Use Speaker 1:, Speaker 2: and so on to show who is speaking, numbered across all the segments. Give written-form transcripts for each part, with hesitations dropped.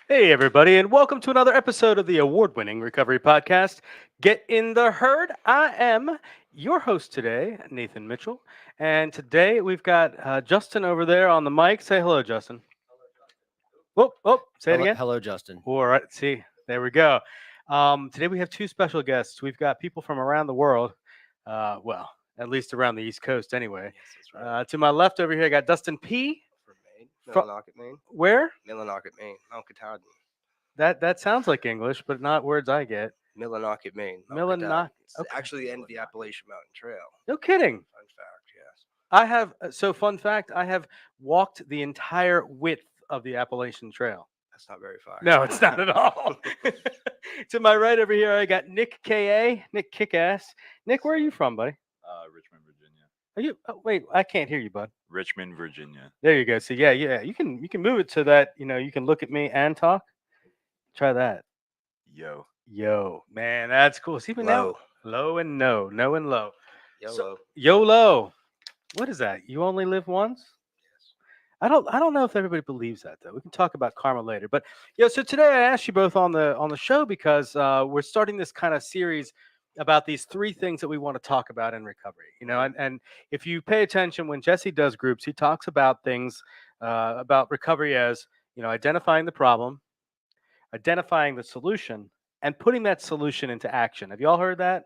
Speaker 1: Hey, everybody, and welcome to another episode of the award winning recovery podcast, Get in the Herd. I am your host today, Nathan Mitchell, and today we've got Justin over there on the mic. Say hello, Justin. Say it
Speaker 2: Hello,
Speaker 1: again.
Speaker 2: hello, Justin.
Speaker 1: All right, see, there we go. Today we have two special guests. We've got people from around the world, well, at least around the East Coast anyway.
Speaker 3: Yes, that's right.
Speaker 1: To my left over here, I got Dustin P.
Speaker 3: From Maine,
Speaker 1: Fro-
Speaker 3: Millinocket, Maine.
Speaker 1: where?
Speaker 3: Millinocket, Maine. Mount Katahdin.
Speaker 1: That sounds like English, but not words I get.
Speaker 3: Millinocket, Maine. Mount
Speaker 1: Millinocket,
Speaker 3: Katahdin. It's
Speaker 1: okay.
Speaker 3: actually the end of the Appalachian Mountain Trail.
Speaker 1: No kidding.
Speaker 3: Fun fact, yes.
Speaker 1: I have fun fact, I have walked the entire width of the Appalachian Trail.
Speaker 3: That's not very far.
Speaker 1: No, it's not at all. To my right over here, I got Nick Nick Kickass. Nick, where are you from, buddy?
Speaker 4: Richmond, Virginia.
Speaker 1: Are you? Oh, wait, I can't hear you, bud.
Speaker 4: Richmond, Virginia.
Speaker 1: There you go. So yeah, you can move it so that you can look at me and talk. Try that.
Speaker 4: Yo.
Speaker 1: Man, that's cool. See, but now
Speaker 3: Low.
Speaker 1: low and no and low.
Speaker 3: YOLO.
Speaker 1: YOLO. What is that? You only live once?
Speaker 3: Yes.
Speaker 1: I don't know if everybody believes that though. We can talk about karma later. But so today I asked you both on the show because we're starting this kind of series about these three things that we want to talk about in recovery. And if you pay attention when Jesse does groups, he talks about things about recovery as identifying the problem, identifying the solution, and putting that solution into action. Have you all heard that?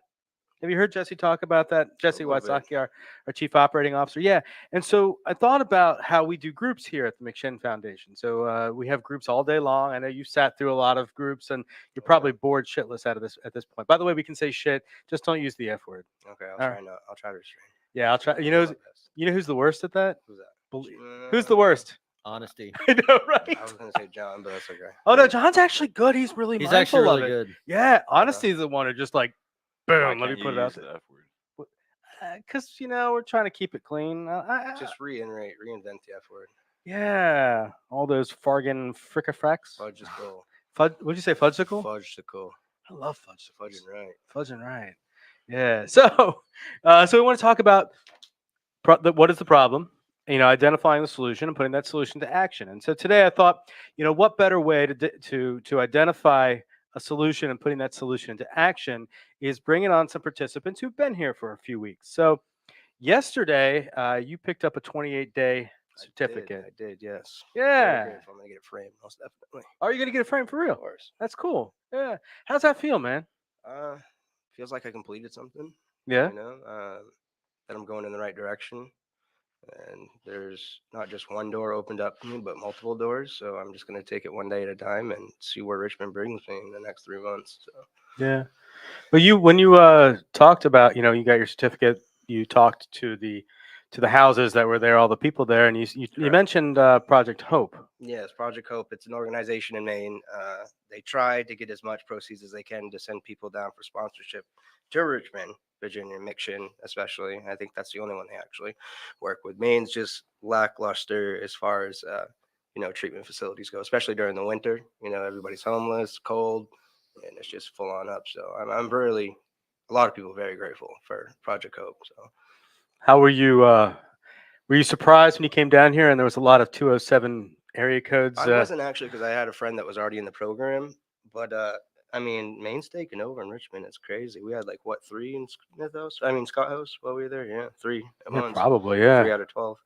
Speaker 1: Have you heard Jesse talk about that? Jesse
Speaker 3: little bit.
Speaker 1: Watsaki, our chief operating officer. Yeah. And so I thought about how we do groups here at the McShin Foundation. So we have groups all day long. I know you sat through a lot of groups and you're probably bored shitless out of this at this point. By the way, we can say shit. Just don't use the F word.
Speaker 3: Okay, I'll
Speaker 1: All
Speaker 3: try
Speaker 1: right.
Speaker 3: not. I'll try to restrain.
Speaker 1: Yeah, I'll try.
Speaker 3: I'll do my best.
Speaker 1: You know who's the worst at that?
Speaker 3: Who's that?
Speaker 1: Who's the worst?
Speaker 2: Honesty.
Speaker 1: I know, right?
Speaker 3: I was gonna say John, but that's okay.
Speaker 1: Oh no, John's actually good. He's really
Speaker 2: He's
Speaker 1: mindful
Speaker 2: actually really
Speaker 1: of it.
Speaker 2: good.
Speaker 1: Yeah, honesty is the one who just like,
Speaker 4: Why
Speaker 1: boom, let me
Speaker 4: can't
Speaker 1: put
Speaker 4: you
Speaker 1: it out
Speaker 4: use
Speaker 1: there.
Speaker 4: the F word?
Speaker 1: Because we're trying to keep it clean.
Speaker 3: Just reinvent the F word.
Speaker 1: Yeah, all those fargan fricka-fracks.
Speaker 3: Fudge is cool.
Speaker 1: What'd you say, fudgesicle?
Speaker 3: Fudge is cool.
Speaker 1: I love fudge.
Speaker 3: Fudging right.
Speaker 1: Fudging right. Yeah. So, so we want to talk about what is the problem. Identifying the solution and putting that solution to action. And so today I thought, what better way to identify a solution and putting that solution into action is bringing on some participants who've been here for a few weeks. So yesterday, you picked up a 28-day certificate.
Speaker 3: I did, yes.
Speaker 1: Yeah.
Speaker 3: Very grateful. I'm gonna get it framed, most definitely.
Speaker 1: Are you going to get a frame for real?
Speaker 3: Of course.
Speaker 1: That's cool. Yeah. How's that feel, man?
Speaker 3: Feels like I completed something.
Speaker 1: Yeah.
Speaker 3: That I'm going in the right direction. And there's not just one door opened up to me, but multiple doors. So I'm just going to take it one day at a time and see where Richmond brings me in the next 3 months. So
Speaker 1: Yeah. But when you talked about, you got your certificate, you talked to the houses that were there, all the people there, and you mentioned Project Hope.
Speaker 3: yes, Project Hope. It's an organization in Maine. They try to get as much proceeds as they can to send people down for sponsorship to Richmond, Virginia, McShin, especially. I think that's the only one they actually work with. Maine's just lackluster as far as treatment facilities go, especially during the winter. Everybody's homeless, cold, and it's just full on up. So I'm really, a lot of people very grateful for Project Hope. So
Speaker 1: How were you? Were you surprised when you came down here and there was a lot of 207 area codes?
Speaker 3: I wasn't actually, because I had a friend that was already in the program, but Maine's taking over in Richmond. It's crazy. We had 3 in Smith House. Scott House while we were there. Yeah, 3 at
Speaker 1: Yeah,
Speaker 3: once.
Speaker 1: probably, yeah.
Speaker 3: 3 out of 12.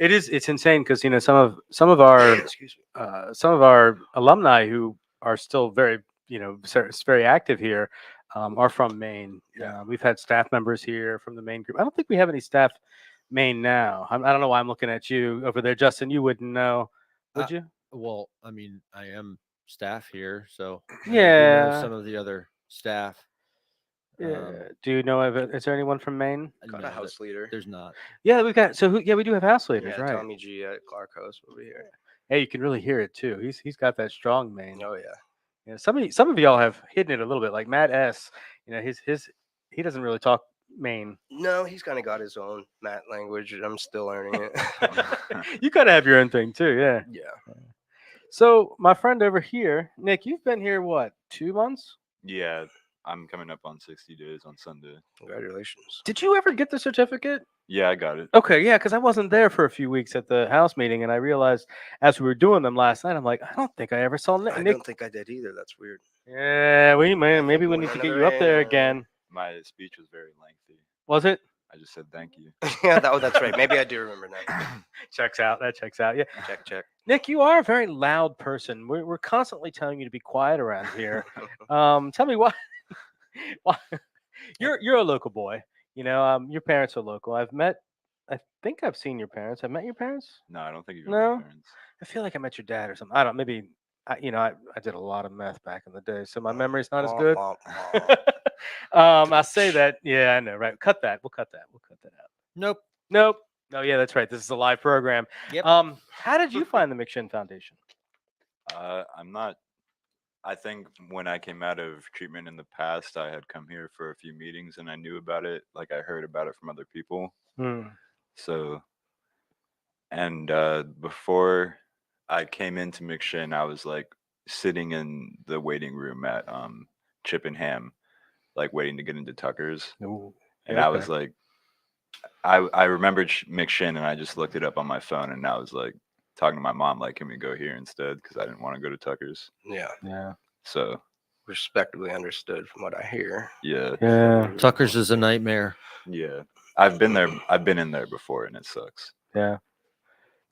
Speaker 1: It's insane because some of our
Speaker 3: Excuse me.
Speaker 1: some of our alumni who are still very very active here are from Maine.
Speaker 3: Yeah.
Speaker 1: We've had staff members here from the Maine group. I don't think we have any staff Maine now. I don't know why I'm looking at you over there, Justin. You wouldn't know, would you?
Speaker 2: Well, I mean, I am staff here, so I do
Speaker 1: Yeah.
Speaker 2: know some of the other staff.
Speaker 1: Yeah. Do you know is there anyone from Maine?
Speaker 3: Got
Speaker 2: No,
Speaker 3: a house leader.
Speaker 2: There's not.
Speaker 1: Yeah, we've got we do have house leaders,
Speaker 3: Yeah,
Speaker 1: right?
Speaker 3: Tommy G at Clark House over here.
Speaker 1: Hey, you can really hear it too. He's got that strong Maine.
Speaker 3: Oh yeah.
Speaker 1: Yeah, some of y'all have hidden it a little bit, like Matt S. He doesn't really talk Maine.
Speaker 3: No, he's kind of got his own Matt language. I'm still learning it.
Speaker 1: You kind of have your own thing too, yeah.
Speaker 3: Yeah.
Speaker 1: So my friend over here, Nick, you've been here what, 2 months?
Speaker 4: Yeah, I'm coming up on 60 days on Sunday.
Speaker 3: Congratulations.
Speaker 1: Did you ever get the certificate?
Speaker 4: Yeah, I got it.
Speaker 1: Okay, yeah, because I wasn't there for a few weeks at the house meeting, and I realized as we were doing them last night, I'm like, I don't think I ever saw
Speaker 3: I
Speaker 1: Nick.
Speaker 3: don't think I did either. That's weird.
Speaker 1: Yeah,
Speaker 3: think
Speaker 1: maybe
Speaker 3: we
Speaker 1: we
Speaker 3: went
Speaker 1: need to get
Speaker 3: another
Speaker 1: you up there
Speaker 3: round.
Speaker 1: again.
Speaker 4: My speech was very lengthy.
Speaker 1: Was it?
Speaker 4: I just said thank you.
Speaker 3: Yeah, that's right. Maybe I do remember now.
Speaker 1: Checks out. That checks out. Yeah,
Speaker 3: Check.
Speaker 1: Nick, you are a very loud person. We're constantly telling you to be quiet around here. Tell me why. Why you're a local boy. Your parents are local. I think I've seen your parents. I've met your parents.
Speaker 4: No, I don't think you've met
Speaker 1: No?
Speaker 4: my parents.
Speaker 1: I feel like I met your dad or something. I don't. Maybe. I did a lot of meth back in the day, so my memory's not as
Speaker 3: Womp,
Speaker 1: good.
Speaker 3: womp, womp.
Speaker 1: I say that. Yeah, I know. Right. Cut that. We'll cut that. We'll cut that out.
Speaker 2: Nope.
Speaker 1: Nope. Oh yeah, that's right. This is a live program.
Speaker 2: Yep.
Speaker 1: How did you find the McShin Foundation?
Speaker 4: I'm not. I think when I came out of treatment in the past, I had come here for a few meetings and I knew about it. Like I heard about it from other people.
Speaker 1: Hmm.
Speaker 4: So, and before I came into McShin, I was like sitting in the waiting room at Chip and Ham, like waiting to get into Tucker's.
Speaker 1: Ooh,
Speaker 4: And I was like, I remembered McShin and I just looked it up on my phone and I was like talking to my mom, like, can we go here instead? Because I didn't want to go to Tucker's.
Speaker 3: Yeah,
Speaker 1: yeah.
Speaker 4: So,
Speaker 3: respectably understood from what I hear.
Speaker 4: yeah.
Speaker 1: Yeah.
Speaker 2: Tucker's is a nightmare.
Speaker 4: Yeah. I've been there. I've been in there before and it sucks.
Speaker 1: Yeah.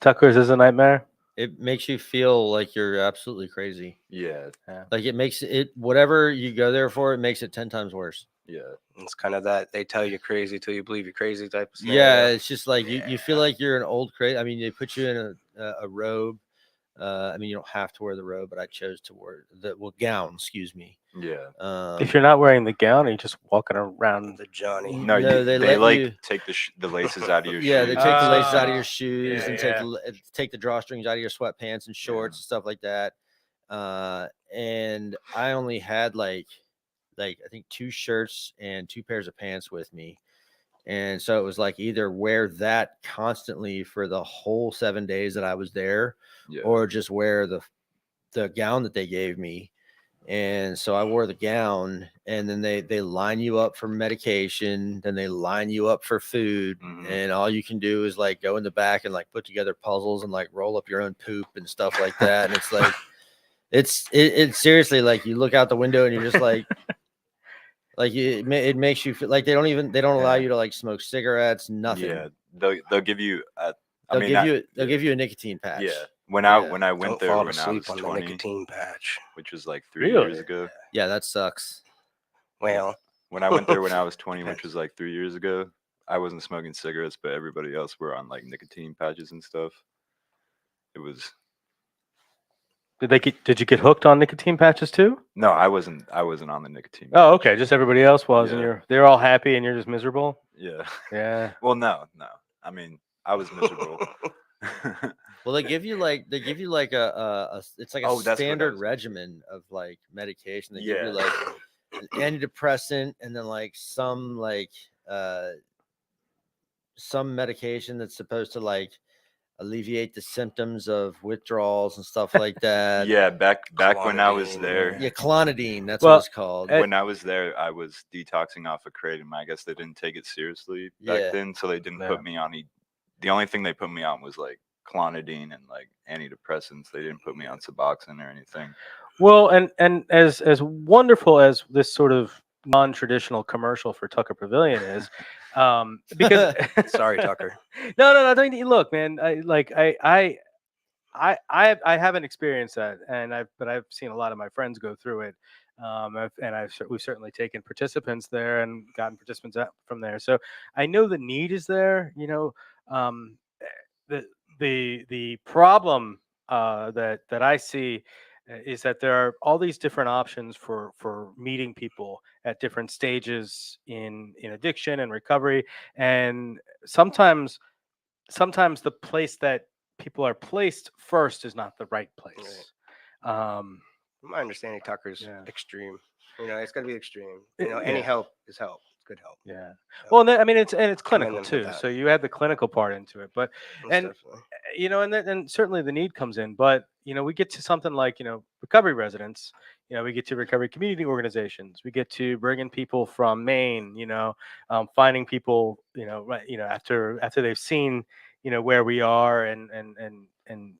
Speaker 1: Tucker's is a nightmare.
Speaker 2: It makes you feel like you're absolutely crazy.
Speaker 4: Yeah.
Speaker 2: Like it makes it whatever you go there for, it makes it 10 times worse.
Speaker 4: Yeah.
Speaker 3: It's kind of that they tell you crazy till you believe you're crazy type of
Speaker 2: Yeah,
Speaker 3: scenario.
Speaker 2: it's just like you feel like you're an old crazy. I mean, they put you in a robe. I mean, you don't have to wear the robe, but I chose to wear the gown. Excuse me.
Speaker 4: Yeah.
Speaker 1: If you're not wearing the gown, are you just walking around?
Speaker 3: The Johnny.
Speaker 4: No,
Speaker 2: No,
Speaker 4: they
Speaker 2: let
Speaker 4: like
Speaker 2: you-
Speaker 4: take the laces out of your
Speaker 2: Yeah,
Speaker 4: shoes.
Speaker 2: they take the laces out of
Speaker 1: Ah,
Speaker 2: your shoes
Speaker 1: yeah,
Speaker 2: and
Speaker 1: yeah.
Speaker 2: take the drawstrings out of your sweatpants and shorts and stuff like that. And I only had like I think 2 shirts and 2 pairs of pants with me. And so it was like either wear that constantly for the whole 7 days that I was there,
Speaker 4: Yeah.
Speaker 2: or just wear the gown that they gave me. And so I wore the gown, and then they line you up for medication, then they line you up for food,
Speaker 4: Mhm.
Speaker 2: and all you can do is like go in the back and like put together puzzles and like roll up your own poop and stuff like that. And it's like it's seriously like you look out the window and you're just like it makes you feel like they don't allow
Speaker 4: Yeah.
Speaker 2: you to like smoke cigarettes, nothing.
Speaker 4: Yeah. They'll give you.
Speaker 2: They'll give you a nicotine patch.
Speaker 4: Yeah. When
Speaker 2: Yeah.
Speaker 4: I went
Speaker 3: Don't
Speaker 4: there
Speaker 3: fall
Speaker 4: when I
Speaker 3: asleep
Speaker 4: was
Speaker 3: on the
Speaker 4: 20,
Speaker 3: nicotine patch.
Speaker 4: which was like 3 years
Speaker 1: Really?
Speaker 4: ago.
Speaker 2: Yeah, that sucks.
Speaker 3: Well,
Speaker 4: When I went there when I was 20, which was like 3 years ago, I wasn't smoking cigarettes, but everybody else were on like nicotine patches and stuff. It was
Speaker 1: Did you get hooked on nicotine patches too?
Speaker 4: no, I wasn't on the nicotine.
Speaker 1: Oh,
Speaker 4: patch.
Speaker 1: okay. Just everybody else was, and
Speaker 4: Yeah.
Speaker 1: they're all happy, and you're just miserable.
Speaker 4: Yeah.
Speaker 1: Yeah.
Speaker 4: Well, no. I mean, I was miserable.
Speaker 2: Well, they give you like it's like a
Speaker 4: Oh, that's what I
Speaker 2: standard
Speaker 4: was-
Speaker 2: regimen of like medication. They give
Speaker 4: Yeah.
Speaker 2: you like an antidepressant and then like some medication that's supposed to like alleviate the symptoms of withdrawals and stuff like that.
Speaker 4: Yeah, back when I was
Speaker 3: Clonidine,
Speaker 4: there.
Speaker 2: Yeah, clonidine, that's
Speaker 1: Well,
Speaker 2: what it's called.
Speaker 1: eh,
Speaker 4: When I was there, I was detoxing off of kratom. I guess they didn't take it seriously back
Speaker 2: Yeah.
Speaker 4: then, so they didn't
Speaker 1: Yeah.
Speaker 4: put me on. The only thing they put me on was like clonidine and like antidepressants. They didn't put me on Suboxone or anything.
Speaker 1: Well, and as wonderful as this sort of non-traditional commercial for Tucker Pavilion is, because
Speaker 3: sorry, Tucker.
Speaker 1: No. Don't you look, man. I haven't experienced that, but I've seen a lot of my friends go through it. We've certainly taken participants there and gotten participants out from there. So I know the need is there. The problem that I see is that there are all these different options for meeting people at different stages in addiction and recovery, and sometimes the place that people are placed first is not the right place.
Speaker 3: From my understanding, Tucker's
Speaker 1: Yeah.
Speaker 3: extreme. It's got to be extreme.
Speaker 1: It-
Speaker 3: Any
Speaker 1: yeah.
Speaker 3: help is help. It's good help.
Speaker 1: Yeah. Well, and I mean, it's
Speaker 3: Commend
Speaker 1: clinical
Speaker 3: them for
Speaker 1: too.
Speaker 3: that.
Speaker 1: So you add the clinical part into it, but
Speaker 3: Most
Speaker 1: and
Speaker 3: definitely.
Speaker 1: and certainly the need comes in. But we get to something like recovery residents. we get to recovery community organizations. We get to bring in people from Maine. Finding people, right, after they've seen, where we are, and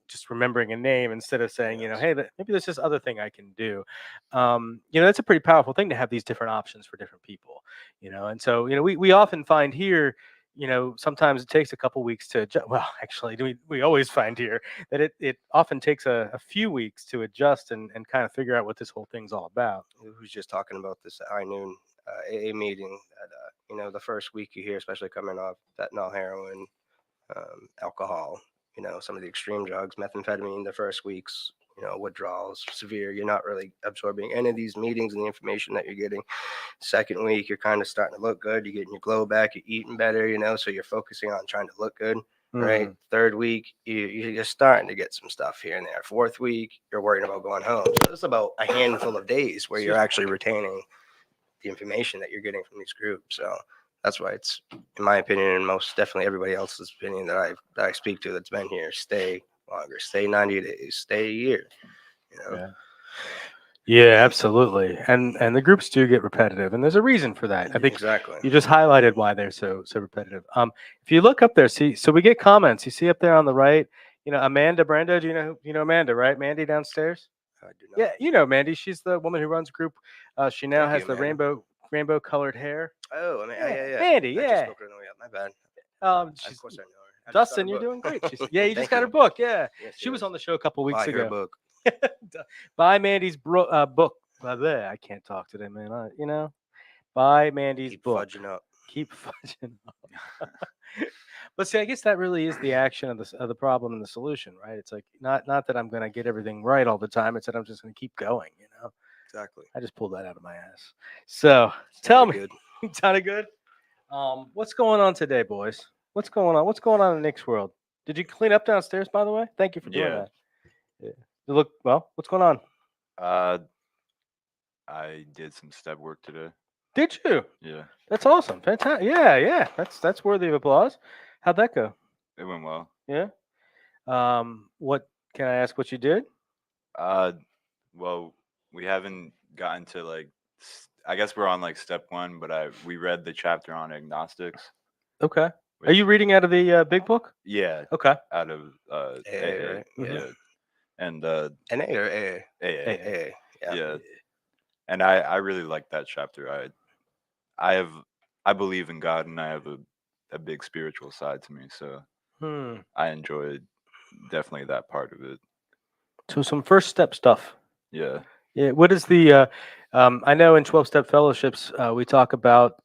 Speaker 1: just remembering a name instead of saying,
Speaker 3: Yes.
Speaker 1: hey, maybe there's this other thing I can do. That's a pretty powerful thing to have these different options for different people. And so we often find here, sometimes it takes a couple weeks to adjust. Well, actually, we always find here that it often takes a few weeks to adjust and kind of figure out what this whole thing's all about.
Speaker 3: Who's just talking about this at high noon AA meeting that the first week you hear, especially coming off fentanyl, heroin, alcohol, some of the extreme drugs, methamphetamine, the first weeks, withdrawals, severe, you're not really absorbing any of these meetings and the information that you're getting. Second week, you're kind of starting to look good. You're getting your glow back. You're eating better, so you're focusing on trying to look good. Right. Third week, you're starting to get some stuff here and there. Fourth week, you're worrying about going home. So it's about a handful of days where you're actually retaining the information that you're getting from these groups. So that's why it's, in my opinion, and most definitely everybody else's opinion that I speak to that's been here, stay longer, stay 90 days, stay a year.
Speaker 1: Yeah, absolutely. And the groups do get repetitive, and there's a reason for that. I think
Speaker 3: Exactly.
Speaker 1: you just highlighted why they're so repetitive. If you look up there, so we get comments. You see up there on the right, Amanda Brando. Do you know Amanda, right? Mandy downstairs.
Speaker 3: I do not.
Speaker 1: Yeah, Mandy. She's the woman who runs a group. She now
Speaker 3: Thank
Speaker 1: has
Speaker 3: you,
Speaker 1: the
Speaker 3: Amanda.
Speaker 1: rainbow colored hair.
Speaker 3: Oh, I mean, yeah.
Speaker 1: Mandy.
Speaker 3: I just
Speaker 1: Yeah.
Speaker 3: spoke her. Yeah, my bad. Of
Speaker 1: She's,
Speaker 3: course I know her.
Speaker 1: Dustin, you're doing great. You just got her book. Yeah, she was on the show a couple weeks
Speaker 3: Buy her
Speaker 1: ago.
Speaker 3: book.
Speaker 1: Buy Mandy's book. I can't talk today, man. Buy Mandy's
Speaker 3: Keep
Speaker 1: book.
Speaker 3: fudging up.
Speaker 1: Keep fudging up. But see, I guess that really is the action of the problem and the solution, right? It's like not that I'm going to get everything right all the time. It's that I'm just going to keep going.
Speaker 3: Exactly.
Speaker 1: I just pulled that out of my ass. So tell me,
Speaker 3: Good.
Speaker 1: sounded good. What's going on today, boys? What's going on? What's going on in Nick's world? Did you clean up downstairs, by the way? Thank you for doing that. Yeah. Look, well, what's going on?
Speaker 4: I did some step work today.
Speaker 1: Did you?
Speaker 4: Yeah,
Speaker 1: That's awesome. Fantastic. Yeah. That's worthy of applause. How'd that go?
Speaker 4: it went well.
Speaker 1: Yeah. What can I ask what you did?
Speaker 4: Well, we haven't gotten to I guess we're on step 1, but we read the chapter on agnostics.
Speaker 1: Okay. Are you reading out of the big book?
Speaker 4: Yeah.
Speaker 1: Okay.
Speaker 4: Out of
Speaker 3: AA,
Speaker 4: AA.
Speaker 3: right?
Speaker 4: Yeah. And
Speaker 3: NA or AA?
Speaker 4: AA.
Speaker 3: AA.
Speaker 4: Yeah. And I really like that chapter. I believe in God, and I have a big spiritual side to me, so I enjoyed definitely that part of it.
Speaker 1: So some first step stuff.
Speaker 4: Yeah.
Speaker 1: Yeah. What is the? I know in 12-step fellowships we talk about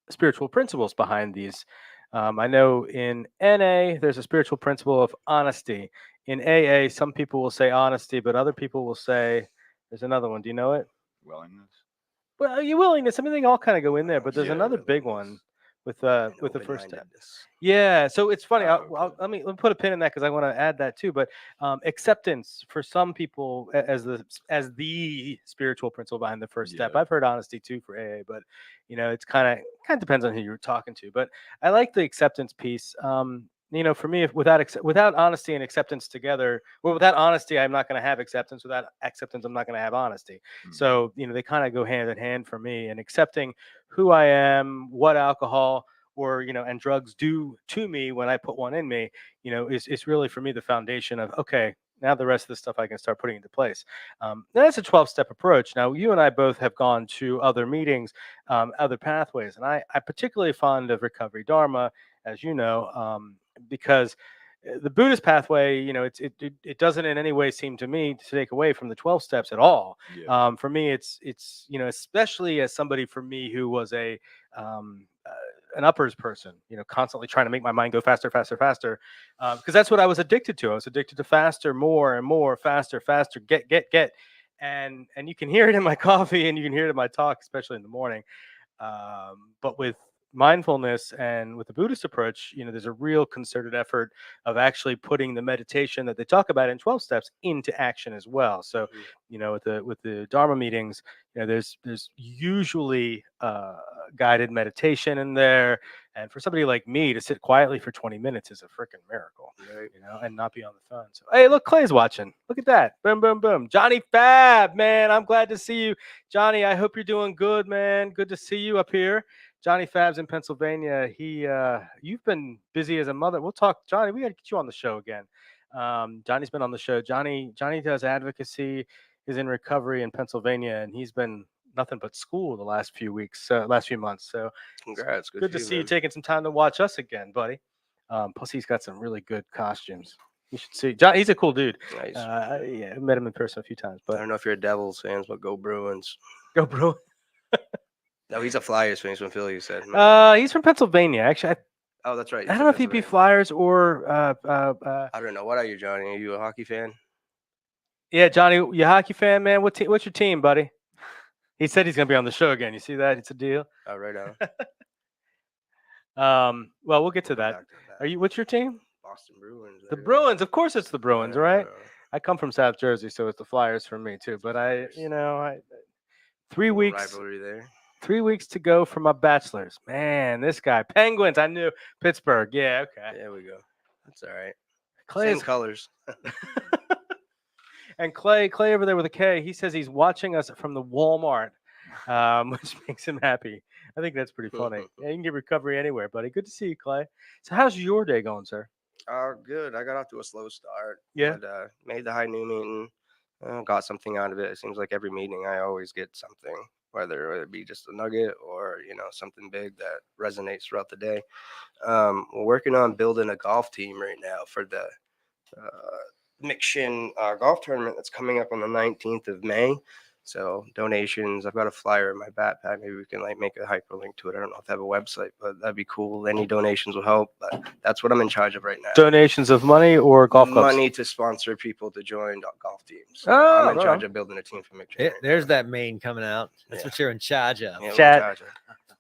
Speaker 1: spiritual principles behind these. I know in NA there's a spiritual principle of honesty. In AA, some people will say honesty, but other people will say there's another one. Do you know it?
Speaker 4: Willingness.
Speaker 1: Well, your willingness. I mean, they all kind of go in there, but there's
Speaker 4: Yeah,
Speaker 1: another big one with the first step.
Speaker 3: Open-mindedness.
Speaker 1: Yeah, so it's funny.
Speaker 4: Okay.
Speaker 1: Let me put a pin in that because I want to add that too. But acceptance for some people as the spiritual principle behind the first step.
Speaker 4: Yeah.
Speaker 1: I've heard honesty too for AA, but it's kind of depends on who you're talking to. But I like the acceptance piece. For me, if without honesty and acceptance together, well, without honesty, I'm not going to have acceptance. Without acceptance, I'm not going to have honesty.
Speaker 4: Mhm.
Speaker 1: So they kind of go hand in hand for me. And accepting who I am, what alcohol or and drugs do to me when I put one in me, is really for me the foundation of okay. Now the rest of the stuff I can start putting into place. That's a 12-step approach. Now you and I both have gone to other meetings, other pathways, and I'm particularly fond of recovery dharma, as you know, because the Buddhist pathway, it doesn't in any way seem to me to take away from the 12 steps at all.
Speaker 4: Yeah.
Speaker 1: For me, it's especially as somebody for me who was an uppers person, constantly trying to make my mind go faster, because that's what I was addicted to. I was addicted to faster, more and more, faster, get, and you can hear it in my coffee and you can hear it in my talk, especially in the morning. But with mindfulness and with the Buddhist approach, there's a real concerted effort of actually putting the meditation that they talk about in 12 steps into action as well. So, with the Dharma meetings, there's usually guided meditation in there. And for somebody like me to sit quietly for 20 minutes is a freaking miracle,
Speaker 3: Right.
Speaker 1: and not be on the phone. So, hey, look, Clay's watching. Look at that. Boom, boom, boom. Johnny Fab, man. I'm glad to see you. Johnny, I hope you're doing good, man. Good to see you up here. Johnny Fab's in Pennsylvania. You've been busy as a mother. We'll talk, Johnny. We got to get you on the show again. Johnny's been on the show. Johnny does advocacy, is in recovery in Pennsylvania, and he's been nothing but school the last few months. So
Speaker 3: Congrats.
Speaker 1: good to see you
Speaker 3: man.
Speaker 1: taking some time to watch us again, buddy. Plus, he's got some really good costumes. You should see. John, he's a cool dude.
Speaker 3: Nice.
Speaker 1: I met him in person a few times,
Speaker 3: I
Speaker 1: but
Speaker 3: don't know if you're a Devils fans, but go Bruins.
Speaker 1: go, bro.
Speaker 3: No, he's a Flyers fan. He's from Philly, you said.
Speaker 1: He's from Pennsylvania. Actually,
Speaker 3: Oh, that's right.
Speaker 1: I don't know if he'd be Flyers or.
Speaker 3: I don't know. What are you, Johnny? Are you a hockey fan?
Speaker 1: Yeah, Johnny, you a hockey fan, man? What's your team, buddy? He said he's gonna be on the show again. You see that? It's a deal.
Speaker 3: Oh, right on.
Speaker 1: Well, we'll get to
Speaker 3: Go
Speaker 1: that.
Speaker 3: back to that.
Speaker 1: Are you? What's your team?
Speaker 3: Boston Bruins.
Speaker 1: The
Speaker 3: there you go.
Speaker 1: Bruins. Of course, it's the Bruins,
Speaker 3: Yeah,
Speaker 1: right?
Speaker 3: yeah.
Speaker 1: I come from South Jersey, so it's the Flyers for me too. But
Speaker 3: Flyers.
Speaker 1: 3
Speaker 3: Little
Speaker 1: weeks.
Speaker 3: rivalry there.
Speaker 1: 3 weeks to go for my bachelor's. Man, this guy. Penguins. I knew Pittsburgh. Yeah, okay.
Speaker 3: There we go. That's all right.
Speaker 1: Clay's
Speaker 3: Same colors.
Speaker 1: and Clay over there with a K. He says he's watching us from the Walmart, which makes him happy. I think that's pretty funny. Yeah, you can get recovery anywhere, buddy. Good to see you, Clay. So, how's your day going, sir?
Speaker 3: Good. I got off to a slow start.
Speaker 1: Yeah.
Speaker 3: But, made the high noon meeting. Got something out of it. It seems like every meeting I always get something, whether it be just a nugget or something big that resonates throughout the day. We're working on building a golf team right now for the McShin golf tournament that's coming up on the 19th of May. So donations, I've got a flyer in my backpack. Maybe we can make a hyperlink to it. I don't know if they have a website, but that'd be cool. Any donations will help. But that's what I'm in charge of right now.
Speaker 1: Donations of money or golf clubs?
Speaker 3: Money to sponsor people to join golf teams. So
Speaker 1: Oh,
Speaker 3: I'm in
Speaker 1: right
Speaker 3: charge
Speaker 1: on.
Speaker 3: of building a team for McShin.
Speaker 2: There's that mane coming out. That's what you're in charge of.
Speaker 3: Yeah, we're in
Speaker 1: Chat.
Speaker 3: charge of.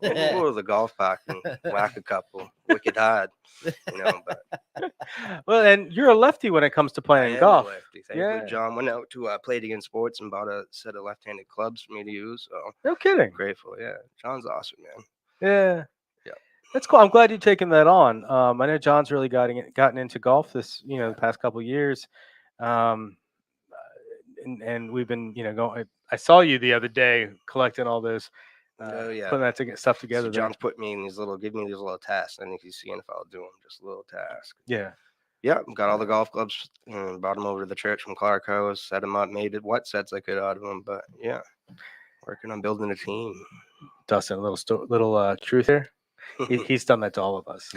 Speaker 3: We'll go to the golf park and whack a couple. Wicked hard. But
Speaker 1: Well, and you're a lefty when it comes to
Speaker 3: I
Speaker 1: playing
Speaker 3: am a
Speaker 1: golf.
Speaker 3: lefty. Thankfully,
Speaker 1: Yeah.
Speaker 3: John went out to Play It Again Sports and bought a set of left-handed clubs for me to use. So
Speaker 1: No kidding.
Speaker 3: grateful. Yeah, John's awesome, man.
Speaker 1: Yeah.
Speaker 3: Yeah.
Speaker 1: That's cool. I'm glad you've taken that on. I know John's really gotten into golf this, the past couple of years. And we've been, going. I saw you the other day collecting all those,
Speaker 3: Oh, yeah.
Speaker 1: putting that stuff
Speaker 3: So
Speaker 1: together. there.
Speaker 3: John's put me in give me these little tasks. I think he's seeing if I'll do them. Just little tasks.
Speaker 1: Yeah.
Speaker 3: Yeah, got all the golf clubs. Brought them over to the church from Clarko. Set them up. Made it what sets I could out of them. But yeah, working on building a team.
Speaker 1: Dustin, a little truth here. He's done that to all of us.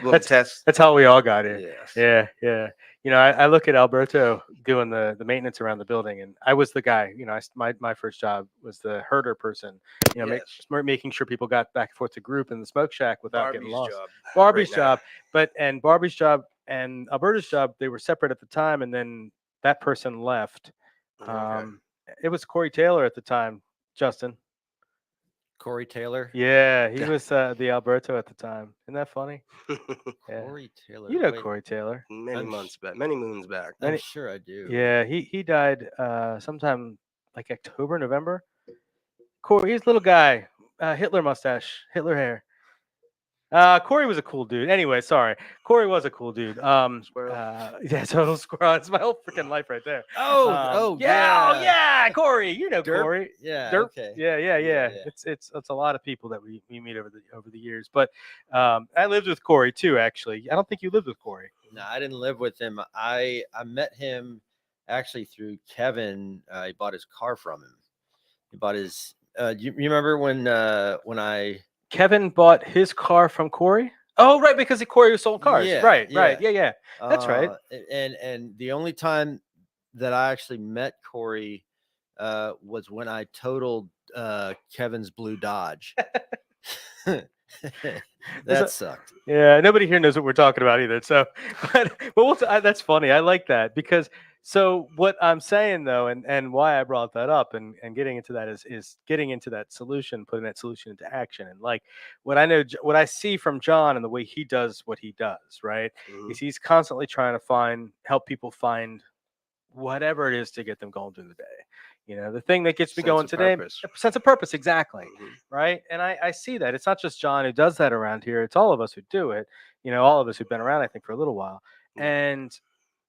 Speaker 3: Little test.
Speaker 1: That's how we all got here.
Speaker 3: Yes.
Speaker 1: Yeah. I look at Alberto doing the maintenance around the building, and I was the guy. My first job was the herder person. Making sure people got back and forth to group in the smoke shack without getting lost. Barbie's job, Barbie's job and Alberto's job, they were separate at the time, and then that person left.
Speaker 3: Okay.
Speaker 1: It was Corey Taylor at the time, Justin.
Speaker 2: Corey Taylor.
Speaker 1: Yeah, he was the Alberto at the time. Isn't that funny? Yeah.
Speaker 2: Corey Taylor.
Speaker 1: You know
Speaker 2: Wait,
Speaker 1: Corey Taylor.
Speaker 3: Many months back, many moons back.
Speaker 2: I'm sure I do.
Speaker 1: Yeah, he died sometime like October, November. Corey, he's a little guy, Hitler mustache, Hitler hair. Corey was a cool dude. Anyway, sorry. Corey was a cool dude.
Speaker 3: Squirrel.
Speaker 1: Yeah, total squirrel. It's my whole freaking life right there.
Speaker 2: Yeah.
Speaker 1: Corey. You know
Speaker 2: Derp?
Speaker 1: Corey.
Speaker 2: Yeah.
Speaker 1: Derp.
Speaker 2: Okay.
Speaker 1: Yeah. It's a lot of people that we meet over the years. But I lived with Corey too. Actually, I don't think you lived with Corey.
Speaker 2: No, I didn't live with him. I met him actually through Kevin. He bought his car from him. He bought his. You remember when I.
Speaker 1: Kevin bought his car from Corey. Oh, right, because Corey sold cars.
Speaker 2: Yeah,
Speaker 1: Right.
Speaker 2: yeah.
Speaker 1: Yeah. That's right.
Speaker 2: And the only time that I actually met Corey was when I totaled Kevin's blue Dodge. That sucked.
Speaker 1: Yeah, nobody here knows what we're talking about either. So, but that's funny. I like that because So what I'm saying though, and why I brought that up and getting into that is getting into that solution, putting that solution into action. And like what I know, what I see from John and the way he does what he does, right?
Speaker 3: Mhm.
Speaker 1: Is he's constantly trying to help people find whatever it is to get them going through the day. You know, the thing that gets me
Speaker 3: Sense
Speaker 1: going
Speaker 3: of
Speaker 1: today,
Speaker 3: purpose.
Speaker 1: a sense of purpose, exactly.
Speaker 3: Mhm.
Speaker 1: Right. And I see that it's not just John who does that around here. It's all of us who do it. You know, all of us who've been around, I think, for a little while.
Speaker 3: Yeah.
Speaker 1: And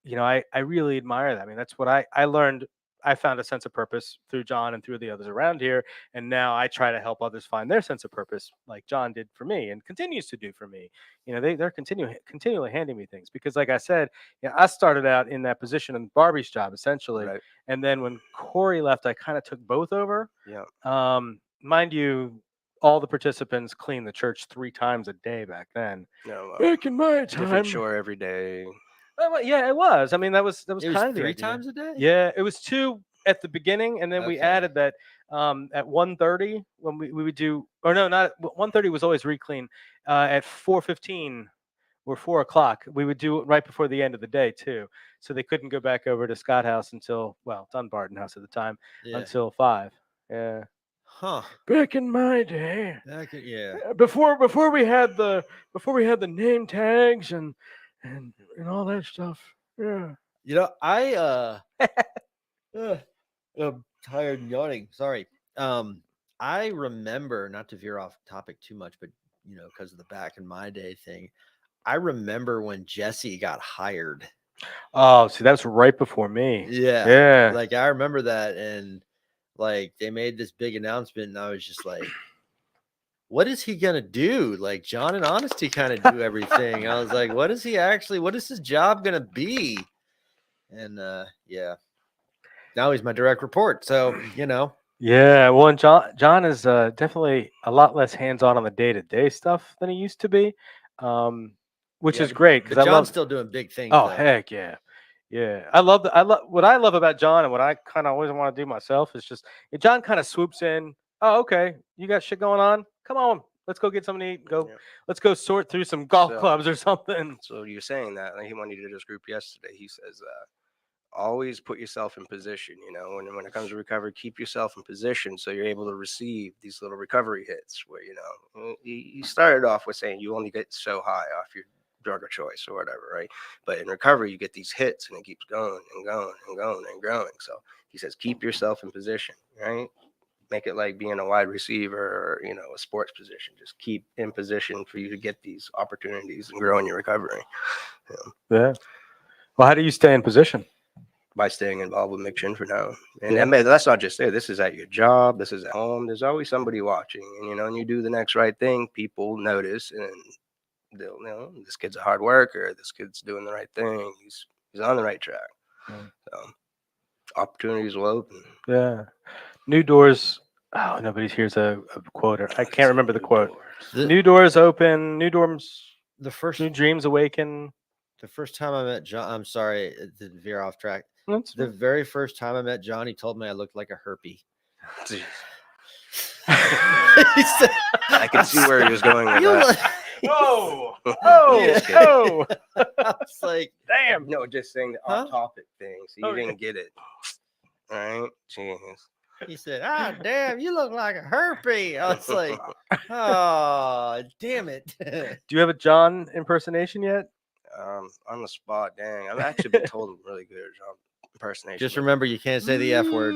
Speaker 1: you know, I really admire that. I mean, that's what I learned. I found a sense of purpose through John and through the others around here, and now I try to help others find their sense of purpose, like John did for me and continues to do for me. You know, they're continually handing me things because, like I said, you know, I started out in that position in Barbie's job essentially,
Speaker 3: Right.
Speaker 1: and then when Corey left, I kind of took both over.
Speaker 3: Yeah.
Speaker 1: Mind you, all the participants cleaned the church 3 times a day back then.
Speaker 3: No.
Speaker 1: Back in my
Speaker 3: Different
Speaker 1: time,
Speaker 3: shore every day.
Speaker 1: oh, well, yeah, it was. I mean, that was
Speaker 2: It was
Speaker 1: kind of the
Speaker 2: 3
Speaker 1: idea.
Speaker 2: times a day?
Speaker 1: Yeah, it was 2 at the beginning, and then we
Speaker 2: Okay.
Speaker 1: added that at 1:30 when we would do, or no, not 1:30 was always reclean. At 4:15 or 4 o'clock, we would do it right before the end of the day too, so they couldn't go back over to Scott House until, well, Dunbarton House at the time,
Speaker 2: Yeah.
Speaker 1: until 5. Yeah.
Speaker 2: Huh.
Speaker 1: Back in my day,
Speaker 2: Yeah.
Speaker 1: before we had the name tags and all that stuff. Yeah.
Speaker 2: You know, I'm tired and yawning. Sorry. I remember, not to veer off topic too much, but you know, because of the back in my day thing, I remember when Jesse got hired.
Speaker 1: Oh, see, that's right before me.
Speaker 2: Yeah.
Speaker 1: Yeah.
Speaker 2: Like I remember that, and like they made this big announcement, and I was just like, what is he gonna do? Like John and Honesty kind of do everything. I was like, what is his job gonna be? And yeah. Now he's my direct report. So, you know.
Speaker 1: Yeah. Well, and John is definitely a lot less hands-on on the day-to-day stuff than he used to be, which
Speaker 3: Yeah,
Speaker 1: is great because
Speaker 2: But
Speaker 1: I
Speaker 2: John's
Speaker 1: love.
Speaker 2: still doing big things.
Speaker 1: Oh,
Speaker 2: though.
Speaker 1: heck yeah. Yeah. I love what I love about John and what I kind of always want to do myself is just John kind of swoops in. Oh, okay. You got shit going on? Come on. Let's go get something to eat.
Speaker 3: Yeah.
Speaker 1: Let's go sort through some golf
Speaker 3: So-
Speaker 1: clubs or something.
Speaker 3: So you're saying that, like when he did his group yesterday, he says, always put yourself in position. You know, when it comes to recovery, keep yourself in position so you're able to receive these little recovery hits. Where he started off with saying you only get so high off your drug of choice or whatever, right? But in recovery, you get these hits and it keeps going and going and going and growing. So he says, keep yourself in position, right? Make it like being a wide receiver or a sports position. Just keep in position for you to get these opportunities and grow in your recovery.
Speaker 1: Yeah. Well, how do you stay in position?
Speaker 3: By staying involved with McShin for now. And
Speaker 1: Yeah.
Speaker 3: I mean, that's not just there. This is at your job. This is at home. There's always somebody watching. And, and you do the next right thing, people notice and they'll, this kid's a hard worker. This kid's doing the right thing. He's on the right track.
Speaker 1: Mm.
Speaker 3: So opportunities will open.
Speaker 1: Yeah. New doors. Oh, nobody here's a quote. I can't remember the quote. New doors open. New dorms.
Speaker 2: The first
Speaker 1: New dreams awaken.
Speaker 2: the first time I met John, I'm sorry to veer off track.
Speaker 1: That's
Speaker 2: The very first time I met John, he told me I looked like a herpy.
Speaker 3: Jeez.
Speaker 2: He said,
Speaker 3: I can see where he was going with
Speaker 2: "You
Speaker 3: that.
Speaker 2: look-"
Speaker 1: Oh,
Speaker 2: Yeah.
Speaker 1: oh.
Speaker 2: I was like,
Speaker 1: Damn.
Speaker 3: No, just saying the
Speaker 2: Huh?
Speaker 3: off-topic thing. So you
Speaker 1: Oh, yeah.
Speaker 3: didn't get it. All right. Jeez.
Speaker 2: he said, damn, you look like a herpy. I was like, oh, damn it.
Speaker 1: Do you have a John impersonation yet?
Speaker 3: On the spot, dang. I've actually been told I'm really good at job impersonation.
Speaker 2: Just remember, you can't say the F word.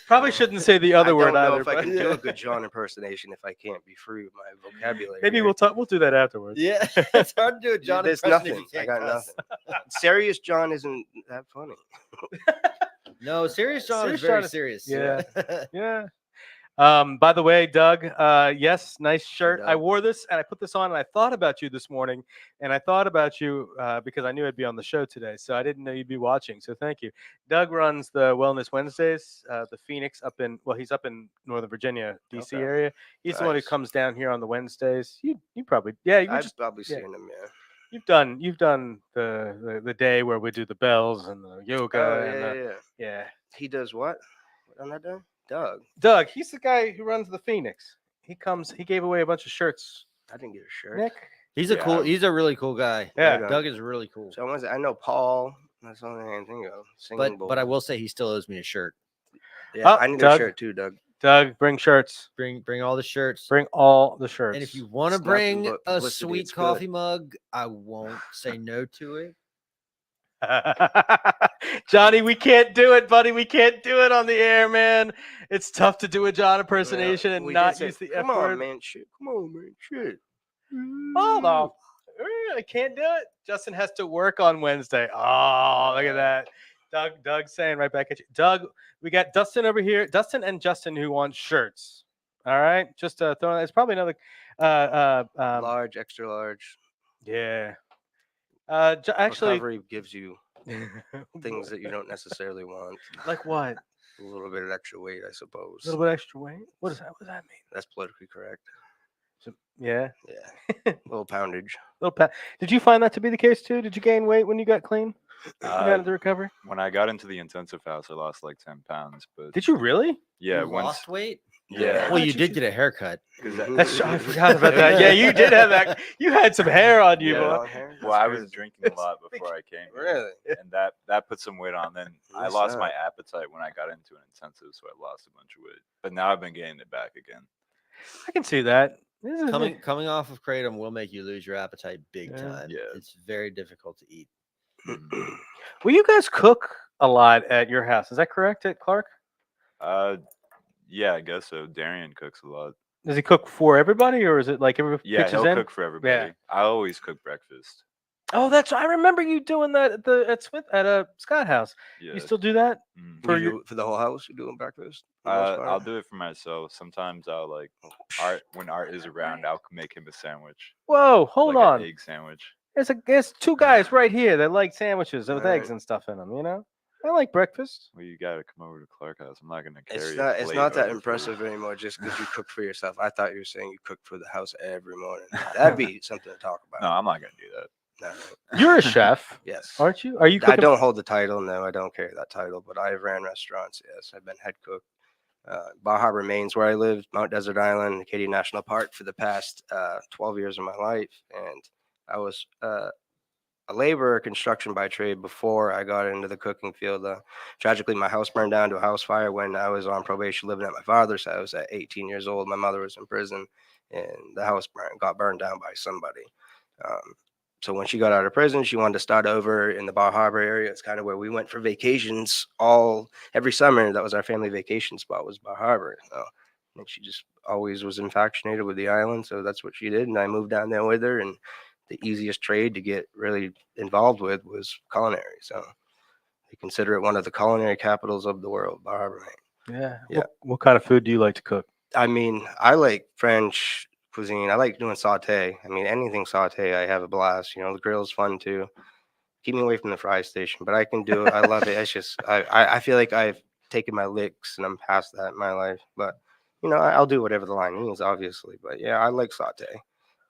Speaker 1: Probably shouldn't say the other
Speaker 3: I
Speaker 1: word
Speaker 3: don't know
Speaker 1: either.
Speaker 3: if I
Speaker 1: but
Speaker 3: can do a good John impersonation if I can't be free with my vocabulary.
Speaker 1: maybe
Speaker 3: here.
Speaker 1: we'll do that afterwards.
Speaker 2: Yeah, it's hard to do a John
Speaker 3: There's
Speaker 2: impression if
Speaker 3: nothing.
Speaker 2: you
Speaker 3: I
Speaker 2: can't
Speaker 3: got
Speaker 2: cuss.
Speaker 3: nothing. Serious John isn't that funny.
Speaker 2: No, serious John is
Speaker 1: Serious
Speaker 2: very
Speaker 1: John is-
Speaker 2: serious.
Speaker 1: yeah. Yeah. By the way, Doug, yes, nice shirt. I
Speaker 3: Doug.
Speaker 1: wore this and I put this on and I thought about you this morning. And I thought about you because I knew I'd be on the show today. So I didn't know you'd be watching. So thank you. Doug runs the Wellness Wednesdays, the Phoenix he's up in Northern Virginia, DC
Speaker 3: Okay.
Speaker 1: area. He's the one who
Speaker 3: Nice.
Speaker 1: comes down here on the Wednesdays. You probably, yeah, you
Speaker 3: I've
Speaker 1: just,
Speaker 3: probably
Speaker 1: yeah.
Speaker 3: seen him, yeah.
Speaker 1: you've done the day where we do the bells and the yoga.
Speaker 3: Oh,
Speaker 1: and
Speaker 3: yeah.
Speaker 1: yeah.
Speaker 3: He does what on that day? Doug.
Speaker 1: Doug, he's the guy who runs the Phoenix. He gave away a bunch of shirts.
Speaker 3: I didn't get a shirt.
Speaker 1: Nick?
Speaker 2: he's
Speaker 3: Yeah.
Speaker 2: He's a really cool guy.
Speaker 1: Yeah.
Speaker 3: Right on.
Speaker 2: Doug is really cool.
Speaker 3: So I know Paul That's the only thing I can think of. Singing bowl.
Speaker 2: But I will say he still owes me a shirt.
Speaker 3: Yeah,
Speaker 1: Oh,
Speaker 3: I need
Speaker 1: Doug.
Speaker 3: a shirt too, Doug.
Speaker 1: Doug, bring shirts.
Speaker 2: Bring all the shirts.
Speaker 1: Bring all the shirts.
Speaker 2: And if you want to
Speaker 3: It's nothing
Speaker 2: bring
Speaker 3: but
Speaker 2: a
Speaker 3: publicity,
Speaker 2: sweet
Speaker 3: it's good.
Speaker 2: coffee mug, I won't say no to it.
Speaker 1: Johnny, we can't do it, buddy. We can't do it on the air, man. It's tough to do a John impersonation and
Speaker 3: We
Speaker 1: not
Speaker 3: did say,
Speaker 1: use the
Speaker 3: Come
Speaker 1: F
Speaker 3: on,
Speaker 1: word.
Speaker 3: man, shit. Come on, man, shit.
Speaker 1: Hold on. I can't do it. Justin has to work on Wednesday. Oh, look at that. Doug's saying right back at you. Doug, we got Dustin over here. Dustin and Justin who want shirts. All right. Just throwing. It's probably another.
Speaker 3: Large, extra large.
Speaker 1: Yeah. Actually,
Speaker 3: Recovery gives you things that you don't necessarily want.
Speaker 1: like what?
Speaker 3: A little bit of extra weight, I suppose.
Speaker 1: A little bit extra weight. What is that? What does that mean?
Speaker 3: That's politically correct.
Speaker 1: Yeah.
Speaker 3: Yeah. A little poundage.
Speaker 1: Did you find that to be the case too? Did you gain weight when you got clean? You got
Speaker 4: Uh,
Speaker 1: into recovery?
Speaker 4: when I got into the intensive house, I lost like 10 pounds. But
Speaker 1: Did you really?
Speaker 4: yeah,
Speaker 2: You
Speaker 4: once
Speaker 2: lost weight?
Speaker 4: yeah,
Speaker 2: Well, you did get a haircut.
Speaker 4: 'cause that-
Speaker 1: That's I forgot about that. Yeah, you did have that. You had some hair on you,
Speaker 4: Yeah.
Speaker 1: boy.
Speaker 3: Long hair?
Speaker 4: well,
Speaker 3: That's
Speaker 4: I was
Speaker 3: crazy.
Speaker 4: drinking a lot before I came here,
Speaker 3: Really?
Speaker 4: and that put some weight on. Then I
Speaker 3: Yes,
Speaker 4: lost
Speaker 3: sir.
Speaker 4: my appetite when I got into an intensive, so I lost a bunch of weight. But now I've been gaining it back again.
Speaker 1: I can see that. This is-
Speaker 2: Coming off of kratom will make you lose your appetite big
Speaker 1: Yeah.
Speaker 2: time.
Speaker 4: Yeah.
Speaker 2: It's very difficult to eat.
Speaker 4: Mm.
Speaker 1: Well, you guys cook a lot at your house. Is that correct, at Clark?
Speaker 4: Yeah, I guess so. Darian cooks a lot.
Speaker 1: Does he cook for everybody, or is it like everybody
Speaker 4: Yeah,
Speaker 1: pitches
Speaker 4: he'll
Speaker 1: in?
Speaker 4: cook for everybody. I always cook breakfast.
Speaker 1: Oh, that's. I remember you doing that at Smith at Scott House.
Speaker 4: Yeah.
Speaker 1: You still do that?
Speaker 4: Mm.
Speaker 1: For
Speaker 3: You
Speaker 1: your-
Speaker 3: do it for the whole house? You doing breakfast? for the most part?
Speaker 4: I'll do it for myself. Sometimes I'll like Art when Art is around. I'll make him a sandwich.
Speaker 1: Whoa, hold
Speaker 4: like
Speaker 1: on.
Speaker 4: an egg sandwich.
Speaker 1: There's two guys right here that like sandwiches with
Speaker 3: Right.
Speaker 1: eggs and stuff in them. You know, I like breakfast.
Speaker 4: Well, you gotta come over to Clark House. I'm not gonna carry.
Speaker 3: It's not that impressive anymore just because you cook for yourself. I thought you were saying you cook for the house every morning. That'd be something to talk about.
Speaker 4: No, I'm not gonna do that.
Speaker 3: No.
Speaker 1: You're a chef,
Speaker 3: Yes.
Speaker 1: aren't you? Are you?
Speaker 3: I
Speaker 1: Cooking?
Speaker 3: don't hold the title. No, I don't carry that title, but I've ran restaurants. Yes, I've been head cook. Bar Harbor, Maine's where I lived, Mount Desert Island, Acadia National Park for the past 12 years of my life. And I was a laborer construction by trade before I got into the cooking field. Tragically, my house burned down to a house fire when I was on probation living at my father's house at 18 years old. My mother was in prison and the house got burned down by somebody. So when she got out of prison, she wanted to start over in the Bar Harbor area. It's kind of where we went for vacations every summer. That was our family vacation spot, was Bar Harbor. So, and she just always was infatuated with the island. So that's what she did. And I moved down there with her. And the easiest trade to get really involved with was culinary. So they consider it one of the culinary capitals of the world, Bar Harbor, Maine.
Speaker 1: Yeah.
Speaker 3: Yeah.
Speaker 1: What kind of food do you like to cook?
Speaker 3: I mean, I like French cuisine. I like doing saute. I mean, anything saute, I have a blast. You know, the grill's fun too. Keep me away from the fry station, but I can do it. I love it. It's just, I feel like I've taken my licks and I'm past that in my life. But, you know, I'll do whatever the line means, obviously. But yeah, I like saute.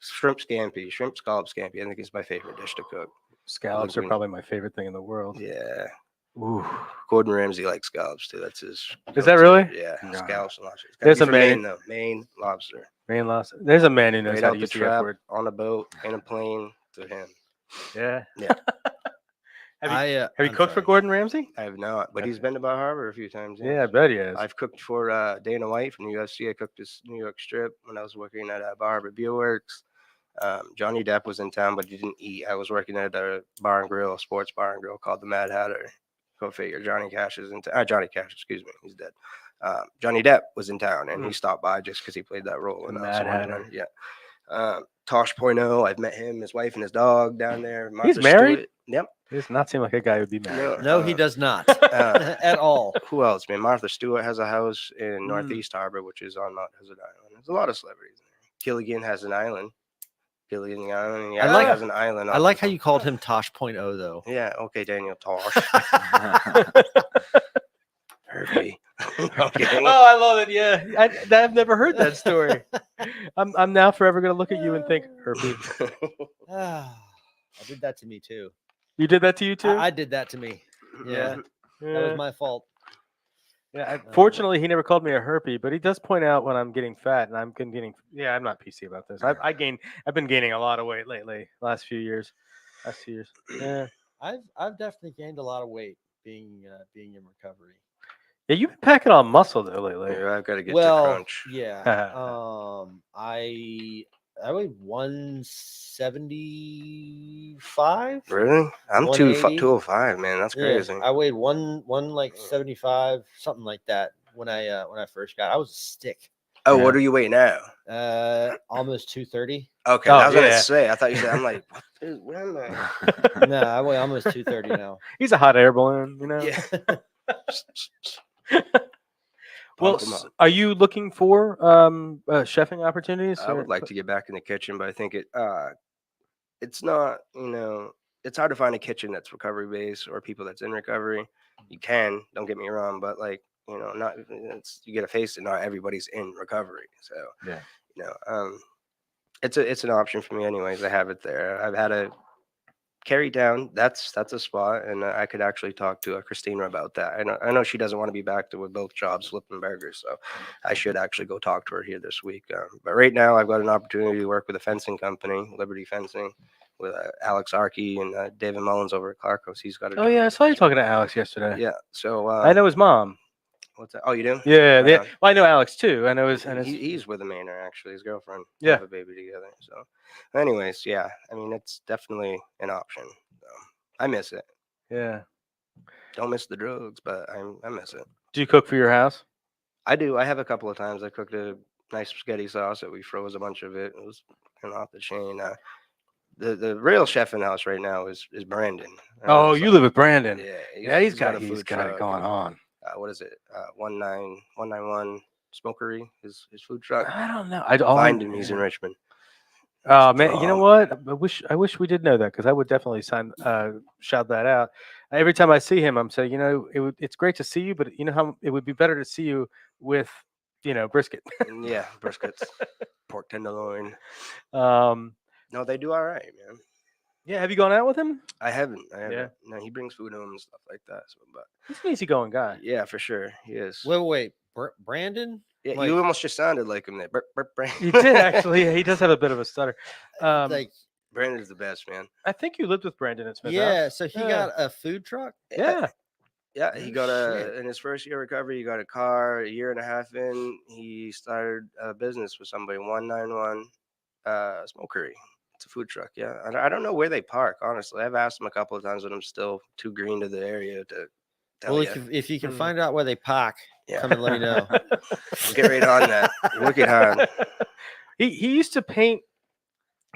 Speaker 3: Shrimp scampi, shrimp scallop scampi. I think it's my favorite dish to cook.
Speaker 1: Scallops are
Speaker 3: Linguine.
Speaker 1: probably my favorite thing in the world.
Speaker 3: Yeah.
Speaker 1: Ooh.
Speaker 3: Gordon Ramsay likes scallops too. That's his.
Speaker 1: Is that
Speaker 3: go-to.
Speaker 1: really?
Speaker 3: Yeah.
Speaker 1: Nah.
Speaker 3: Scallops and lobster.
Speaker 1: There's a
Speaker 3: from
Speaker 1: man-
Speaker 3: Maine, though. Maine lobster.
Speaker 1: Maine lobster. There's a man who knows
Speaker 3: Right
Speaker 1: how
Speaker 3: out
Speaker 1: to
Speaker 3: the
Speaker 1: use the F
Speaker 3: trap
Speaker 1: word.
Speaker 3: on a boat, in a plane, to him.
Speaker 1: Yeah.
Speaker 3: Yeah.
Speaker 1: Have you
Speaker 2: I'm
Speaker 1: cooked for
Speaker 2: sorry.
Speaker 1: Gordon Ramsay?
Speaker 3: I have not, but he's been to Bar Harbor a few times.
Speaker 1: Yeah, I bet he is.
Speaker 3: I've cooked for Dana White from the UFC. I cooked this New York strip when I was working at Bar Harbor Beer Works. Johnny Depp was in town, but he didn't eat. I was working at a bar and grill, a sports bar and grill called the Mad Hatter. Go figure. Johnny Cash is in town. Johnny Cash, excuse me, he's dead. Johnny Depp was in town, and he stopped by just because he played that role.
Speaker 1: The
Speaker 3: And
Speaker 1: Mad Hatter.
Speaker 3: Yeah. Tosh Point I've met him, his wife, and his dog down there.
Speaker 1: He's married?
Speaker 3: Stewart. Yep.
Speaker 1: He does not seem like a guy who'd be married.
Speaker 2: No, he does not
Speaker 3: Uh,
Speaker 2: at all.
Speaker 3: Who else, man? Martha Stewart has a house in
Speaker 1: Mm.
Speaker 3: Northeast Harbor, which is on Mount Desert Island. There's a lot of celebrities there. Gilligan has an island. Gilligan Island. And he
Speaker 2: I
Speaker 3: actually
Speaker 2: like-
Speaker 3: has an island.
Speaker 2: I
Speaker 3: off
Speaker 2: like
Speaker 3: the
Speaker 2: how
Speaker 3: top.
Speaker 2: you called him Tosh.0 though.
Speaker 3: Yeah. Okay, Daniel Tosh. Herbie. Okay.
Speaker 1: Oh, I love it. Yeah, I've never heard that story. I'm now forever gonna look at you and think, Herbie,
Speaker 2: I did that to me too.
Speaker 1: you did that to you too.
Speaker 2: I did that to me. Yeah, that
Speaker 1: Yeah.
Speaker 2: was my fault.
Speaker 1: Fortunately, he never called me a herpy, but he does point out when I'm getting fat, and I'm getting. Yeah, I'm not PC about this. I've been gaining a lot of weight lately, last few years. Yeah.
Speaker 2: I've definitely gained a lot of weight being in recovery.
Speaker 1: Yeah, you've been packing on muscle though lately.
Speaker 3: Yeah, I've got to get to
Speaker 2: Well,
Speaker 3: crunch.
Speaker 2: yeah. I weighed 175.
Speaker 3: Really? I'm
Speaker 2: 180.
Speaker 3: 205, man. That's
Speaker 2: Yeah,
Speaker 3: crazy.
Speaker 2: I weighed one like 75, something like that when I first got. I was a stick.
Speaker 3: Oh,
Speaker 1: Yeah.
Speaker 3: what are you weighing now?
Speaker 2: Almost 230.
Speaker 3: Okay,
Speaker 1: Oh,
Speaker 3: I was gonna
Speaker 1: yeah.
Speaker 3: say. I thought you said. I'm like, what? Where am I?
Speaker 2: No, I weigh almost 230 now.
Speaker 1: He's a hot air balloon, you know.
Speaker 3: Yeah.
Speaker 1: Well,
Speaker 3: Pump 'em up.
Speaker 1: are you looking for chefing opportunities?
Speaker 3: I would like to get back in the kitchen, but I think it's not. It's hard to find a kitchen that's recovery based or people that's in recovery. You can, don't get me wrong, but like not you get a face that not everybody's in recovery. So
Speaker 1: Yeah.
Speaker 3: it's an option for me anyways. I have it there. I've had a carry down. That's a spot, and I could actually talk to Christina about that. I know she doesn't want to be back to with both jobs flipping burgers, so I should actually go talk to her here this week. But right now, I've got an opportunity to work with a fencing company, Liberty Fencing, with Alex Arkey and David Mullins over at Clarkos. He's got a
Speaker 1: Oh
Speaker 3: job
Speaker 1: yeah, I
Speaker 3: there
Speaker 1: saw you
Speaker 3: this week.
Speaker 1: talking to Alex yesterday.
Speaker 3: Yeah, so
Speaker 1: I know his mom.
Speaker 3: what's that? Oh, you do?
Speaker 1: Yeah,
Speaker 3: Right on.
Speaker 1: well, I know Alex too. I know his and his.
Speaker 3: He's with Amanda actually, his girlfriend. They
Speaker 1: Yeah.
Speaker 3: have a baby together. So, anyways, yeah, I mean it's definitely an option. I miss it.
Speaker 1: Yeah.
Speaker 3: Don't miss the drugs, but I miss it.
Speaker 1: Do you cook for your house?
Speaker 3: I do. I have a couple of times. I cooked a nice spaghetti sauce that we froze a bunch of it. It was off the chain. The real chef in the house right now is Brandon.
Speaker 1: Oh, you live with Brandon.
Speaker 3: Yeah,
Speaker 1: Yeah, he's got
Speaker 3: a food
Speaker 1: it
Speaker 3: truck
Speaker 1: going
Speaker 3: and,
Speaker 1: on.
Speaker 3: What is it? 191 Smokery. His food truck.
Speaker 1: I don't know.
Speaker 3: Find him. He's in Richmond.
Speaker 1: Oh man, you know
Speaker 3: Strong.
Speaker 1: what? I wish we did know that because I would definitely shout that out. Every time I see him, I'm saying, it's great to see you, but you know how it would be better to see you with, brisket.
Speaker 3: Yeah, briskets, pork tenderloin.
Speaker 1: Um,
Speaker 3: No, they do all right, man.
Speaker 1: yeah. Have you gone out with him?
Speaker 3: I haven't.
Speaker 1: Yeah.
Speaker 3: No, he brings food home and stuff like that. So, but
Speaker 1: He's an easygoing guy.
Speaker 3: yeah, for sure, he is.
Speaker 2: Wait, Brandon?
Speaker 3: Yeah,
Speaker 2: like-
Speaker 3: you almost just sounded like him there.
Speaker 1: He did actually. Yeah, he does have a bit of a stutter.
Speaker 2: Like,
Speaker 3: Brandon's the best, man.
Speaker 1: I think you lived with Brandon at Smith House.
Speaker 2: yeah. So he
Speaker 1: Yeah.
Speaker 2: got a food truck.
Speaker 1: Yeah.
Speaker 3: Yeah, he
Speaker 2: Oh,
Speaker 3: got
Speaker 2: shit.
Speaker 3: in his first year of recovery, he got a car. A year and a half in, he started a business with somebody, 191 Smokery. It's a food truck, yeah. I don't know where they park, honestly. I've asked him a couple of times, but I'm still too green to the area to tell
Speaker 2: Well,
Speaker 3: you.
Speaker 2: if you can
Speaker 1: Hmm.
Speaker 2: find out where they park,
Speaker 3: Yeah.
Speaker 2: come and let me know.
Speaker 3: We'll get right on that. Wicked hard.
Speaker 1: He used to paint.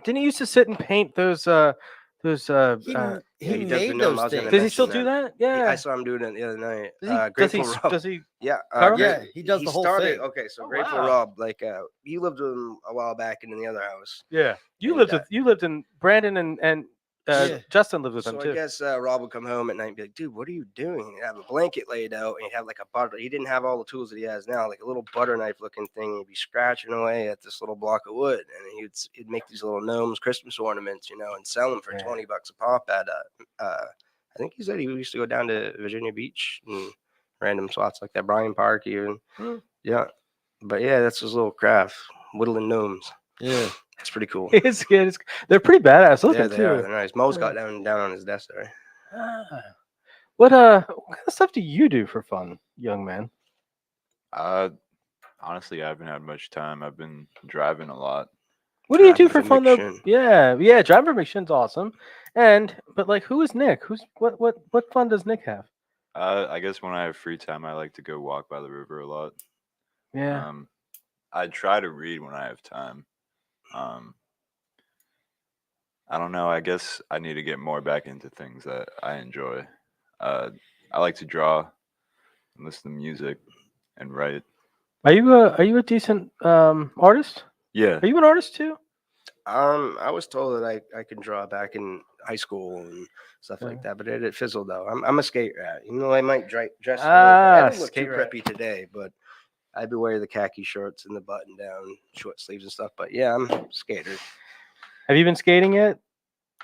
Speaker 1: Didn't he used to sit and paint those?
Speaker 2: He
Speaker 3: he does the
Speaker 2: made
Speaker 3: gnome.
Speaker 2: those
Speaker 3: I was gonna
Speaker 2: things.
Speaker 1: Does he still do
Speaker 3: mention
Speaker 1: that? Yeah.
Speaker 3: I saw him doing it the other night.
Speaker 1: Does he?
Speaker 3: Grateful Rob.
Speaker 1: Does he?
Speaker 3: Yeah,
Speaker 1: Carve 'em?
Speaker 2: Yeah, he does the whole
Speaker 3: started,
Speaker 2: thing.
Speaker 3: Okay, so
Speaker 1: Oh,
Speaker 3: Grateful
Speaker 1: wow.
Speaker 3: Rob, like you lived with him a while back and in the other house.
Speaker 1: Yeah. You
Speaker 3: And,
Speaker 1: lived in Brandon and
Speaker 2: Yeah.
Speaker 1: Justin lived with him
Speaker 3: So I
Speaker 1: too.
Speaker 3: guess Rob would come home at night and be like, "Dude, what are you doing?" He'd have a blanket laid out and he'd have like a butter. He didn't have all the tools that he has now, like a little butter knife looking thing. He'd be scratching away at this little block of wood, and he'd make these little gnomes, Christmas ornaments, and sell them for
Speaker 1: Yeah.
Speaker 3: $20 a pop at I think he said he used to go down to Virginia Beach and random spots like that, Bryan Park even.
Speaker 1: Hmm.
Speaker 3: Yeah, but yeah, that's his little craft, whittling gnomes.
Speaker 2: Yeah.
Speaker 3: It's pretty cool.
Speaker 1: They're pretty badass looking
Speaker 3: Yeah, they are.
Speaker 1: too.
Speaker 3: They're nice. Mo's
Speaker 1: Yeah.
Speaker 3: got down on his desk there.
Speaker 1: Ah. What kind of stuff do you do for fun, young man?
Speaker 4: Honestly, I haven't had much time. I've been driving a lot.
Speaker 1: What do you do
Speaker 3: Driving
Speaker 1: for
Speaker 3: for
Speaker 1: fun though?
Speaker 3: McShin.
Speaker 1: Yeah, driving for McShin's awesome. But like, who is Nick? What fun does Nick have?
Speaker 4: I guess when I have free time, I like to go walk by the river a lot.
Speaker 1: Yeah.
Speaker 4: I try to read when I have time. I don't know. I guess I need to get more back into things that I enjoy. I like to draw, and listen to music, and write.
Speaker 1: Are you a decent artist?
Speaker 4: Yeah.
Speaker 1: Are you an artist too?
Speaker 3: I was told that I could draw back in high school and stuff
Speaker 1: Yeah.
Speaker 3: like that, but it fizzled out. I'm a skate rat. I might dress.
Speaker 1: Ah,
Speaker 3: I didn't look too
Speaker 1: skate rat.
Speaker 3: preppy today, but I'd be wearing the khaki shorts and the button down, short sleeves and stuff. But yeah, I'm a skater.
Speaker 1: Have you been skating yet?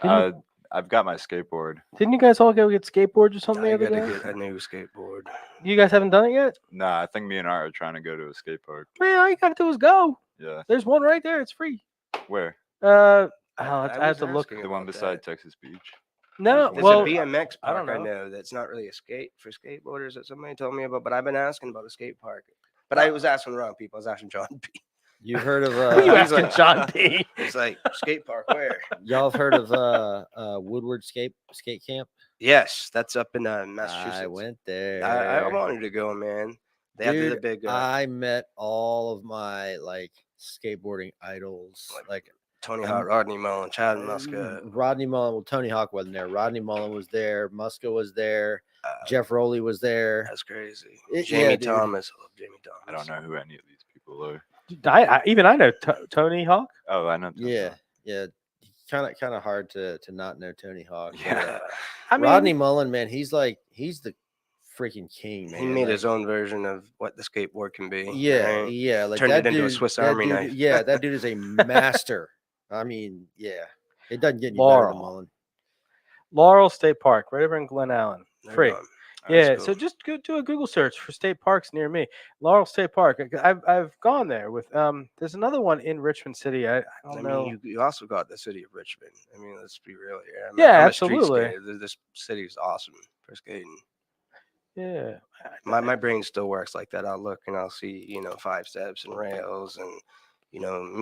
Speaker 4: I've got my skateboard.
Speaker 1: Didn't you guys all go get skateboards or something the
Speaker 3: I
Speaker 1: other
Speaker 3: gotta
Speaker 1: day?
Speaker 3: get a new skateboard.
Speaker 1: You guys haven't done it yet?
Speaker 4: Nah, I think me and Art are trying to go to a skate park.
Speaker 1: Man, all you gotta do is go.
Speaker 4: Yeah.
Speaker 1: There's one right there. It's free.
Speaker 4: Where?
Speaker 1: I
Speaker 3: I
Speaker 1: have
Speaker 3: was
Speaker 1: to look.
Speaker 3: asking
Speaker 4: The one
Speaker 3: about
Speaker 4: beside
Speaker 3: that.
Speaker 4: Texas Beach.
Speaker 1: No,
Speaker 3: There's
Speaker 1: well,
Speaker 3: a BMX
Speaker 1: I
Speaker 3: park
Speaker 1: don't
Speaker 3: I
Speaker 1: know.
Speaker 3: know that's not really a skate for skateboarders that somebody told me about, but I've been asking about a skate park. But I was asking the wrong people. I was asking John P.
Speaker 2: You've heard of
Speaker 1: Who are you
Speaker 3: he's
Speaker 1: asking,
Speaker 3: like-
Speaker 1: John P?
Speaker 3: It's like skate park where?
Speaker 2: y'all have heard of Woodward skate camp?
Speaker 3: Yes, that's up in Massachusetts.
Speaker 2: I went there.
Speaker 3: I wanted to go, man. They have the
Speaker 2: Dude,
Speaker 3: big
Speaker 2: I met all of my like skateboarding idols, like
Speaker 3: Tony
Speaker 2: I'm-
Speaker 3: Hawk, Rodney Mullen, Chad Muska.
Speaker 2: Rodney Mullen. Well, Tony Hawk wasn't there. Rodney Mullen was there. Muska was there.
Speaker 3: Uh,
Speaker 2: Jeff Rowley was there.
Speaker 3: That's crazy.
Speaker 2: Yeah,
Speaker 3: Jamie
Speaker 2: dude.
Speaker 3: Thomas. I love Jamie Thomas.
Speaker 4: I don't know who any of these people are.
Speaker 1: Even I know Tony Hawk.
Speaker 4: Oh, I know. Tony
Speaker 2: Yeah,
Speaker 4: Hawk.
Speaker 2: yeah. Kind of hard to not know Tony Hawk. but,
Speaker 4: Yeah.
Speaker 1: I mean,
Speaker 2: Rodney Mullen, man, he's the freaking king, man.
Speaker 3: He made
Speaker 2: like,
Speaker 3: his own version of what the skateboard can be.
Speaker 2: Yeah,
Speaker 3: right?
Speaker 2: yeah. Like
Speaker 3: Turned
Speaker 2: that
Speaker 3: it into a
Speaker 2: dude-
Speaker 3: Swiss
Speaker 2: that
Speaker 3: Army
Speaker 2: dude-
Speaker 3: knife.
Speaker 2: Yeah, that dude is a master. I mean, yeah. It doesn't get any better
Speaker 1: Laurel.
Speaker 2: than Mullen.
Speaker 1: Laurel State Park, right over in Glen Allen.
Speaker 3: There
Speaker 1: Free.
Speaker 3: you go.
Speaker 1: Yeah,
Speaker 3: That's
Speaker 1: so
Speaker 3: cool.
Speaker 1: just go do a Google search for state parks near me. Laurel State Park. I've gone there with there's another one in Richmond City. I don't know.
Speaker 3: mean, you also got the city of Richmond. I mean, let's be real here. I mean,
Speaker 1: Yeah,
Speaker 3: I'm a street
Speaker 1: absolutely.
Speaker 3: skater. This city is awesome for skating.
Speaker 1: Yeah.
Speaker 3: My brain still works like that. I'll look and I'll see, 5 steps and rails and,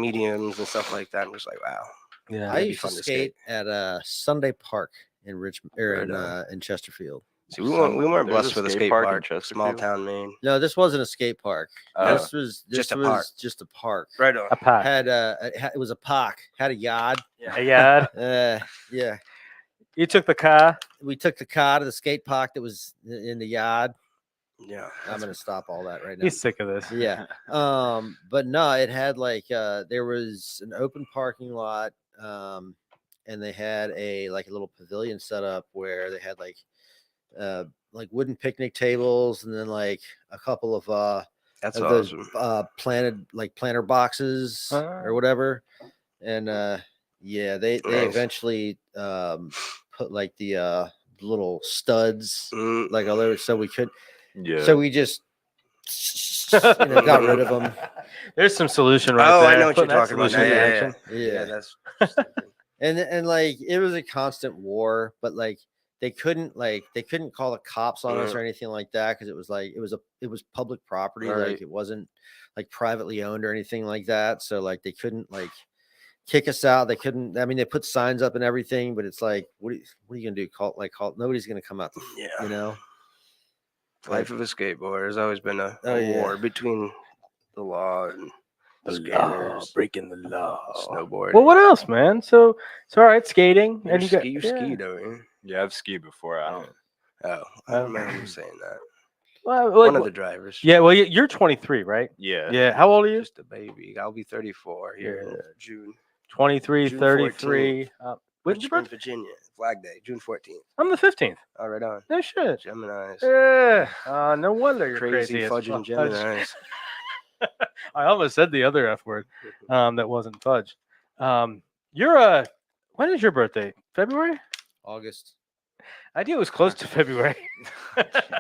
Speaker 3: mediums and stuff like that. I'm just like, wow.
Speaker 1: Yeah.
Speaker 2: I
Speaker 3: That'd be
Speaker 2: used to
Speaker 3: fun to
Speaker 2: skate at Sunday Park in Richmond or
Speaker 3: Right on.
Speaker 2: in Chesterfield.
Speaker 3: See, we weren't
Speaker 4: There's
Speaker 3: blessed
Speaker 4: a
Speaker 3: with a
Speaker 4: skate
Speaker 3: skate
Speaker 4: park in
Speaker 3: park. Small
Speaker 4: Chesterfield?
Speaker 3: town Maine.
Speaker 2: No, this wasn't a skate park.
Speaker 4: Oh.
Speaker 2: This was
Speaker 3: Just a park.
Speaker 2: just a park.
Speaker 3: Right on.
Speaker 1: A pack.
Speaker 2: It was a park. Had a yard.
Speaker 1: Yeah.
Speaker 2: Yeah.
Speaker 1: You took the car.
Speaker 2: We took the car to the skate park that was in the yard.
Speaker 3: Yeah.
Speaker 2: I'm gonna stop all that right now.
Speaker 1: He's sick of this.
Speaker 2: Yeah. But no, it had like there was an open parking lot, and they had a little pavilion set up where they had like wooden picnic tables and then like a couple of
Speaker 3: That's
Speaker 2: of those
Speaker 3: awesome.
Speaker 2: planter boxes or whatever. And yeah, they
Speaker 3: Nice.
Speaker 2: eventually put like the little studs
Speaker 3: Mm,
Speaker 2: like all over, so we could
Speaker 4: Yeah.
Speaker 2: so we just got rid of them.
Speaker 1: There's some solution right
Speaker 3: Oh,
Speaker 1: there.
Speaker 3: I know what you're
Speaker 1: Putting that
Speaker 3: talking about.
Speaker 1: solution
Speaker 3: Yeah,
Speaker 1: into
Speaker 3: yeah,
Speaker 1: action.
Speaker 3: yeah.
Speaker 2: Yeah.
Speaker 3: That's
Speaker 2: And like it was a constant war, but like they couldn't call the cops on us or anything like that because it was public property.
Speaker 3: Right.
Speaker 2: Like it wasn't like privately owned or anything like that. So like they couldn't like kick us out. They couldn't. I mean, they put signs up and everything, but it's like, what are you gonna do? Call nobody's gonna come out.
Speaker 3: yeah.
Speaker 2: You know.
Speaker 3: Life of a skateboarder. There's always been a
Speaker 2: Oh, yeah.
Speaker 3: war between the law and the
Speaker 1: The law,
Speaker 3: skaters,
Speaker 1: breaking the law.
Speaker 3: snowboarding.
Speaker 1: Well, what else, man? So all right, skating,
Speaker 3: You
Speaker 1: and you got
Speaker 3: ski,
Speaker 1: yeah.
Speaker 3: don't you?
Speaker 4: Yeah, I've skied before. I don't.
Speaker 3: Oh, I
Speaker 1: Oh.
Speaker 3: remember you saying that.
Speaker 1: Well, like,
Speaker 3: One of the drivers.
Speaker 1: yeah. Well, you're 23, right?
Speaker 4: Yeah.
Speaker 1: Yeah. How old are you?
Speaker 3: Just a baby. I'll be 34 here in June.
Speaker 1: 23,
Speaker 3: June
Speaker 1: 33. When's your
Speaker 3: Richmond,
Speaker 1: birthday?
Speaker 3: Virginia. Flag Day, June 14th.
Speaker 1: I'm the 15th.
Speaker 3: All right on.
Speaker 1: No shit.
Speaker 3: Geminis.
Speaker 1: Yeah. No wonder you're
Speaker 3: Crazy
Speaker 1: crazy. as
Speaker 3: fudging
Speaker 1: fuck. I just-
Speaker 3: Geminis.
Speaker 1: I almost said the other F word. That wasn't fudge. You're when is your birthday? February?
Speaker 2: August.
Speaker 1: I knew it was close to February.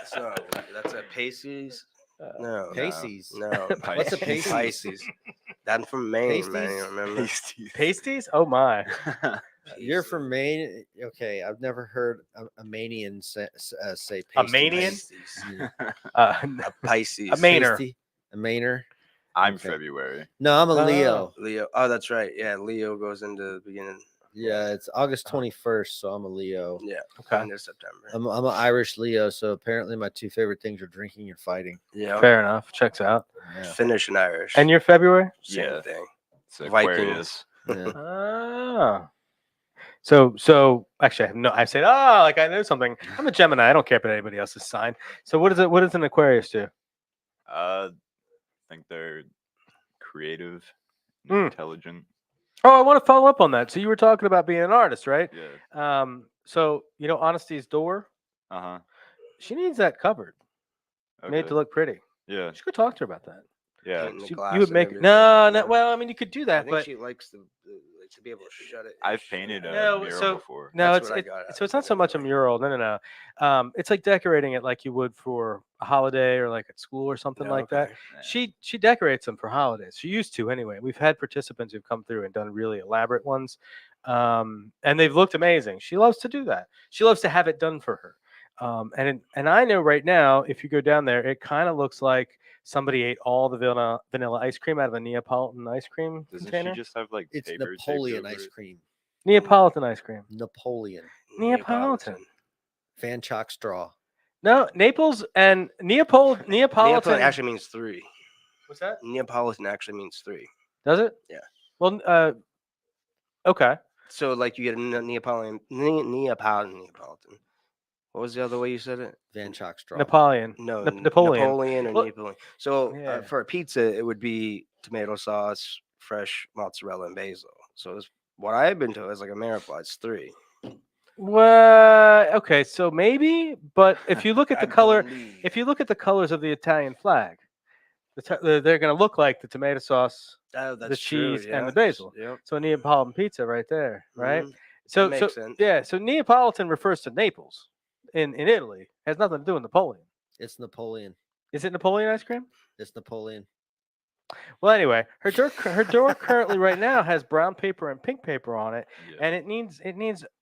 Speaker 3: So that's a Pisces. No.
Speaker 2: Pasties.
Speaker 3: No.
Speaker 2: What's a Pasties?
Speaker 3: Pisces. That's from Maine, man.
Speaker 2: Pasties?
Speaker 3: You remember?
Speaker 4: Pasties.
Speaker 1: Pasties? Oh my.
Speaker 2: You're from Maine. Okay, I've never heard a Manian say
Speaker 1: A
Speaker 2: pasties.
Speaker 1: Manian?
Speaker 3: Pisces.
Speaker 2: Yeah.
Speaker 3: A Pisces.
Speaker 1: A Mainer.
Speaker 2: Pasty? A Mainer.
Speaker 4: I'm
Speaker 2: Okay.
Speaker 4: February.
Speaker 2: No, I'm a
Speaker 1: Oh.
Speaker 2: Leo.
Speaker 3: Leo. Oh, that's right. Yeah, Leo goes into the beginning.
Speaker 2: Yeah, it's August 21st, so I'm a Leo.
Speaker 3: Yeah.
Speaker 1: Okay.
Speaker 3: End of September.
Speaker 2: I'm an Irish Leo, so apparently my two favorite things are drinking and fighting.
Speaker 3: Yeah.
Speaker 1: Fair enough. Checks out.
Speaker 2: Yeah.
Speaker 3: Finnish and Irish.
Speaker 1: And you're February?
Speaker 3: Same
Speaker 4: Yeah.
Speaker 3: thing.
Speaker 4: It's
Speaker 3: Vikings.
Speaker 4: Aquarius.
Speaker 2: Yeah.
Speaker 1: Oh. So actually I have no I said, oh, like I know something. I'm a Gemini. I don't care about anybody else's sign. So what does an Aquarius do?
Speaker 4: I think they're creative,
Speaker 1: Mm.
Speaker 4: intelligent.
Speaker 1: Oh, I want to follow up on that. So you were talking about being an artist, right?
Speaker 4: Yeah.
Speaker 1: So Honesty's door,
Speaker 4: Uh huh.
Speaker 1: she needs that covered, made to look pretty.
Speaker 4: Yeah.
Speaker 1: You should go talk to her about that.
Speaker 4: Yeah.
Speaker 3: Painting the
Speaker 1: You
Speaker 3: glass
Speaker 1: would
Speaker 3: and
Speaker 1: make
Speaker 3: everything.
Speaker 1: no.
Speaker 3: Yeah.
Speaker 1: Well, I mean, you could do
Speaker 3: I
Speaker 1: that,
Speaker 3: think
Speaker 1: but
Speaker 3: she likes to be able to shut it.
Speaker 4: I've painted a
Speaker 1: No,
Speaker 4: mural
Speaker 1: so-
Speaker 4: before.
Speaker 1: no,
Speaker 3: That's
Speaker 1: it's
Speaker 3: what I
Speaker 1: it,
Speaker 3: got out
Speaker 1: so
Speaker 3: of
Speaker 1: it's not
Speaker 3: it
Speaker 1: so much a
Speaker 3: anyway.
Speaker 1: mural. No. It's like decorating it like you would for a holiday or like at school or something
Speaker 3: Yeah,
Speaker 1: like that.
Speaker 3: okay.
Speaker 4: Yeah.
Speaker 1: She decorates them for holidays. She used to anyway. We've had participants who've come through and done really elaborate ones. and they've looked amazing. She loves to do that. She loves to have it done for her. And I know right now, if you go down there, it kind of looks like somebody ate all the vanilla ice cream out of a Neapolitan ice cream
Speaker 4: Doesn't
Speaker 1: container.
Speaker 4: she just have like
Speaker 2: It's
Speaker 4: paper taped
Speaker 2: Napoleon
Speaker 4: over
Speaker 2: ice
Speaker 4: it?
Speaker 2: cream.
Speaker 1: Neapolitan ice cream.
Speaker 2: Napoleon.
Speaker 1: Neapolitan.
Speaker 2: Fan chalk straw.
Speaker 1: No, Naples and
Speaker 3: Neapolitan
Speaker 1: Neapolitan.
Speaker 3: actually means 3.
Speaker 1: What's that?
Speaker 3: Neapolitan actually means 3.
Speaker 1: Does it?
Speaker 3: Yeah.
Speaker 1: Well, okay.
Speaker 3: So like you get a Neapolitan. What was the other way you said it?
Speaker 2: Van chalk straw.
Speaker 1: Napoleon.
Speaker 3: No,
Speaker 1: Napoleon.
Speaker 3: or
Speaker 1: Well,
Speaker 3: Napoleon. So
Speaker 1: yeah.
Speaker 3: for a pizza, it would be tomato sauce, fresh mozzarella, and basil. So what I've been told is like America, it's 3.
Speaker 1: Well, okay, so maybe, but if you look at the
Speaker 3: I
Speaker 1: color,
Speaker 3: believe.
Speaker 1: if you look at the colors of the Italian flag, they're going to look like the tomato sauce,
Speaker 3: That's
Speaker 1: cheese,
Speaker 3: true,
Speaker 1: and the
Speaker 3: yeah.
Speaker 1: basil.
Speaker 3: Yep.
Speaker 1: So Neapolitan pizza right there, right?
Speaker 3: Mhm.
Speaker 1: So
Speaker 3: makes sense.
Speaker 1: yeah, so Neapolitan refers to Naples in Italy. Has nothing to do with Napoleon.
Speaker 2: It's Napoleon.
Speaker 1: Is it Napoleon ice cream?
Speaker 2: It's Napoleon.
Speaker 1: Well, anyway, her door currently right now has brown paper and pink paper on it,
Speaker 4: Yeah.
Speaker 1: and it needs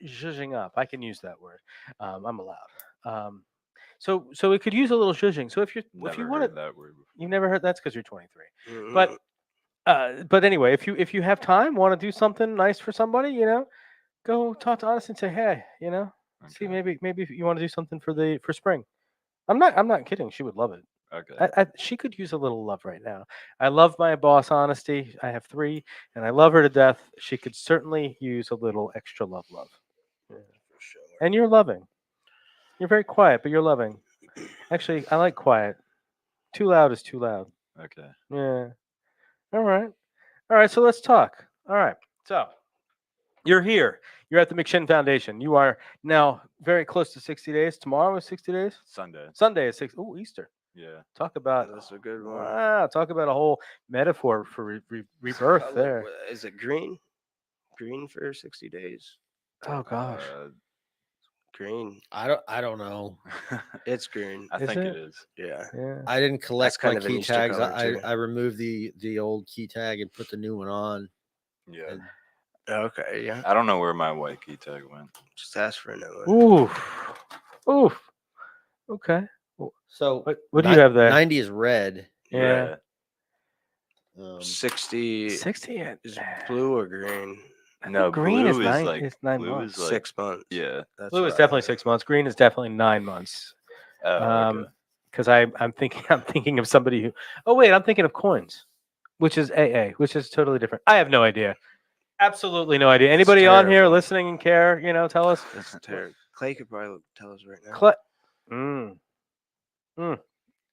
Speaker 1: zhuzhing up. I can use that word. I'm allowed. So it could use a little zhuzhing. So if you
Speaker 4: Never
Speaker 1: want
Speaker 4: heard that word before.
Speaker 1: you never heard that's because you're 23.
Speaker 3: Mhm.
Speaker 1: But anyway, if you have time, want to do something nice for somebody, go talk to Honest and say, hey, see
Speaker 4: Okay.
Speaker 1: maybe if you want to do something for spring. I'm not kidding. She would love it.
Speaker 4: Okay.
Speaker 1: She could use a little love right now. I love my boss, Honesty. I have 3, and I love her to death. She could certainly use a little extra love.
Speaker 3: For sure.
Speaker 1: And you're loving. You're very quiet, but you're loving. Actually, I like quiet. Too loud is too loud.
Speaker 4: Okay.
Speaker 1: Yeah. All right. So let's talk. All right. So you're here. You're at the McShin Foundation. You are now very close to 60 days. Tomorrow is 60 days.
Speaker 4: Sunday.
Speaker 1: Sunday is 6. Oh, Easter.
Speaker 4: Yeah.
Speaker 1: Talk about
Speaker 3: That's a good one.
Speaker 1: wow. Talk about a whole metaphor for rebirth
Speaker 3: Color,
Speaker 1: there.
Speaker 3: Is it green? Green for 60 days.
Speaker 1: Oh gosh.
Speaker 3: Green.
Speaker 2: I don't know.
Speaker 3: It's green.
Speaker 4: I
Speaker 1: Is
Speaker 4: think
Speaker 1: it?
Speaker 4: it is.
Speaker 3: Yeah.
Speaker 1: Yeah.
Speaker 2: I didn't collect
Speaker 3: kind
Speaker 2: my
Speaker 3: of an
Speaker 2: key
Speaker 3: Easter
Speaker 2: tags.
Speaker 3: color, too.
Speaker 2: I removed the old key tag and put the new one on.
Speaker 4: Yeah.
Speaker 2: And
Speaker 3: Okay. Yeah.
Speaker 4: I don't know where my white key tag went.
Speaker 3: Just ask for another one.
Speaker 1: Oof. Okay.
Speaker 2: so
Speaker 1: What do you have there?
Speaker 2: 90 is red.
Speaker 1: Yeah.
Speaker 3: 60
Speaker 1: 60.
Speaker 3: is blue or green?
Speaker 4: No,
Speaker 1: green is
Speaker 4: blue
Speaker 1: 9.
Speaker 4: like
Speaker 1: It's 9
Speaker 4: blue
Speaker 1: months.
Speaker 4: is like
Speaker 3: 6 months.
Speaker 4: yeah.
Speaker 3: That's
Speaker 1: Blue is
Speaker 3: what
Speaker 1: definitely
Speaker 3: I-
Speaker 1: 6 months. Green is definitely 9 months.
Speaker 4: Oh, okay.
Speaker 1: Because I'm thinking of somebody who. Oh wait, I'm thinking of coins, which is AA, which is totally different. I have no idea. Absolutely no idea. Anybody on here
Speaker 3: terrible.
Speaker 1: listening and care? Tell us.
Speaker 3: That's terrible. Clay could probably tell us right now.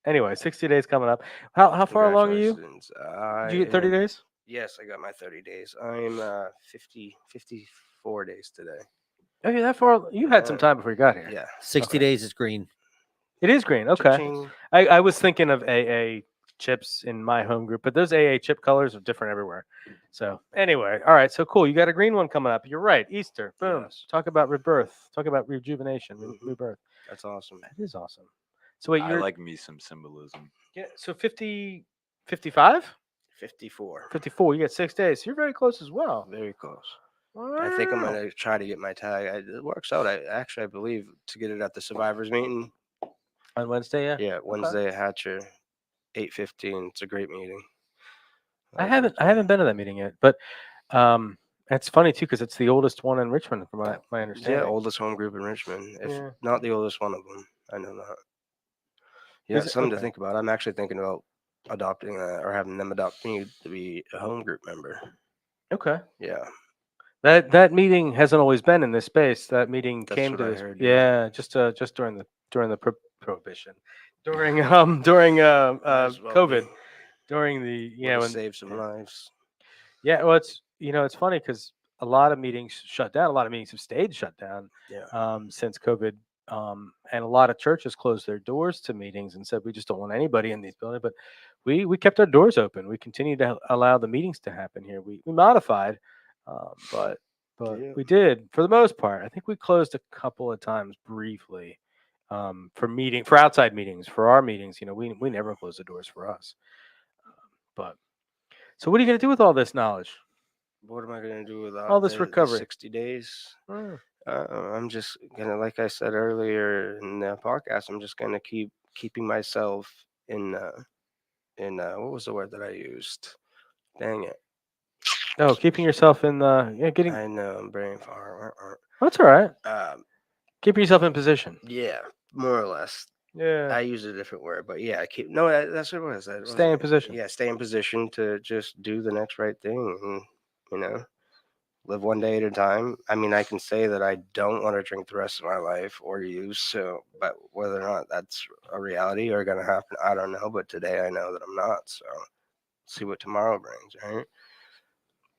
Speaker 1: Anyway, 60 days coming up. How far along are you?
Speaker 3: Congratulations.
Speaker 1: Did you get 30 days?
Speaker 3: Yes, I got my 30 days. I'm 54 days today.
Speaker 1: Okay, that far. You had some
Speaker 3: Yeah.
Speaker 1: time before you got here.
Speaker 3: Yeah.
Speaker 2: 60
Speaker 1: Okay.
Speaker 2: days is green.
Speaker 1: It is green. Okay.
Speaker 3: Cha-ching.
Speaker 1: I was thinking of AA chips in my home group, but those AA chip colors are different everywhere. So anyway, all right. So cool. You got a green one coming up. You're right. Easter. Boom.
Speaker 3: Yes.
Speaker 1: Talk about rebirth. Talk about rejuvenation.
Speaker 3: Mhm.
Speaker 1: Rebirth.
Speaker 3: That's awesome.
Speaker 1: That is awesome. So wait,
Speaker 4: I
Speaker 1: you're
Speaker 4: like me some symbolism.
Speaker 1: yeah. So 50, 55,
Speaker 3: 54.
Speaker 1: 54. You got 6 days. So you're very close as well.
Speaker 3: Very close. I think I'm
Speaker 1: Wow.
Speaker 3: gonna try to get my tag. It works out. I believe to get it at the survivors meeting.
Speaker 1: On Wednesday. Yeah.
Speaker 3: Yeah, Wednesday at Hatcher, 8:15. It's a great meeting.
Speaker 1: I haven't been to that meeting yet, but it's funny too because it's the oldest one in Richmond, from my understanding.
Speaker 3: Yeah, oldest home group in Richmond. If
Speaker 1: Yeah.
Speaker 3: not the oldest one of them, I know that. Yeah,
Speaker 1: Is it?
Speaker 3: something to
Speaker 1: Okay.
Speaker 3: think about. I'm actually thinking about adopting that or having them adopt me to be a home group member.
Speaker 1: Okay.
Speaker 3: Yeah.
Speaker 1: That meeting hasn't always been in this space. That meeting
Speaker 3: That's
Speaker 1: came
Speaker 3: what
Speaker 1: to
Speaker 3: I
Speaker 1: this.
Speaker 3: heard,
Speaker 1: Yeah, just during the prohibition, during
Speaker 3: Might as well
Speaker 1: COVID,
Speaker 3: be.
Speaker 1: during the
Speaker 3: Would've
Speaker 1: when
Speaker 3: saved some lives.
Speaker 1: yeah. Well, it's funny because a lot of meetings shut down. A lot of meetings have stayed shut down
Speaker 3: Yeah.
Speaker 1: since COVID, and a lot of churches closed their doors to meetings and said we just don't want anybody in these buildings. But we kept our doors open. We continued to allow the meetings to happen here. We modified, but
Speaker 3: Yeah.
Speaker 1: we did for the most part. I think we closed a couple of times briefly for outside meetings. For our meetings, we never close the doors for us. But so what are you going to do with all this knowledge?
Speaker 3: what am I gonna do with
Speaker 1: All this
Speaker 3: the
Speaker 1: recovery.
Speaker 3: 60 days?
Speaker 1: Mm.
Speaker 3: I'm just gonna, like I said earlier in the podcast, I'm just gonna keeping myself in what was the word that I used? Dang it!
Speaker 1: No, keeping yourself in getting.
Speaker 3: I know I'm brain far.
Speaker 1: That's all right.
Speaker 3: Um,
Speaker 1: Keeping yourself in position.
Speaker 3: yeah, more or less.
Speaker 1: Yeah.
Speaker 3: I used a different word, but yeah, that's what it was. That
Speaker 1: Stay in
Speaker 3: wasn't-
Speaker 1: position.
Speaker 3: Yeah, stay in position to just do the next right thing, and live one day at a time. I mean, I can say that I don't want to drink the rest of my life or use. So, but whether or not that's a reality or going to happen, I don't know. But today I know that I'm not. So, see what tomorrow brings. Right.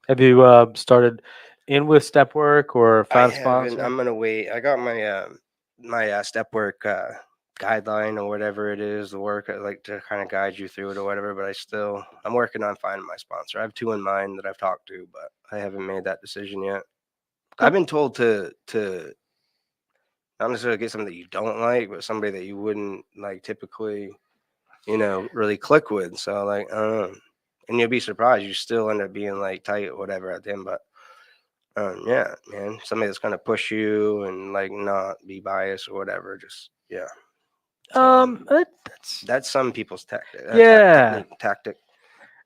Speaker 1: Have you started in with step work or
Speaker 3: I
Speaker 1: found a
Speaker 3: haven't.
Speaker 1: sponsor?
Speaker 3: I'm gonna wait. I got my step work guideline or whatever it is, the work I like to kind of guide you through it or whatever. But I'm working on finding my sponsor. I have two in mind that I've talked to, but I haven't made that decision yet. I've been told to not necessarily get something that you don't like, but somebody that you wouldn't like typically, really click with. So like, and you'll be surprised. You still end up being like tight or whatever at the end, but yeah, man, somebody that's gonna push you and like not be biased or whatever. Just yeah. So that's some people's tactic.
Speaker 1: Yeah.
Speaker 3: Tactic.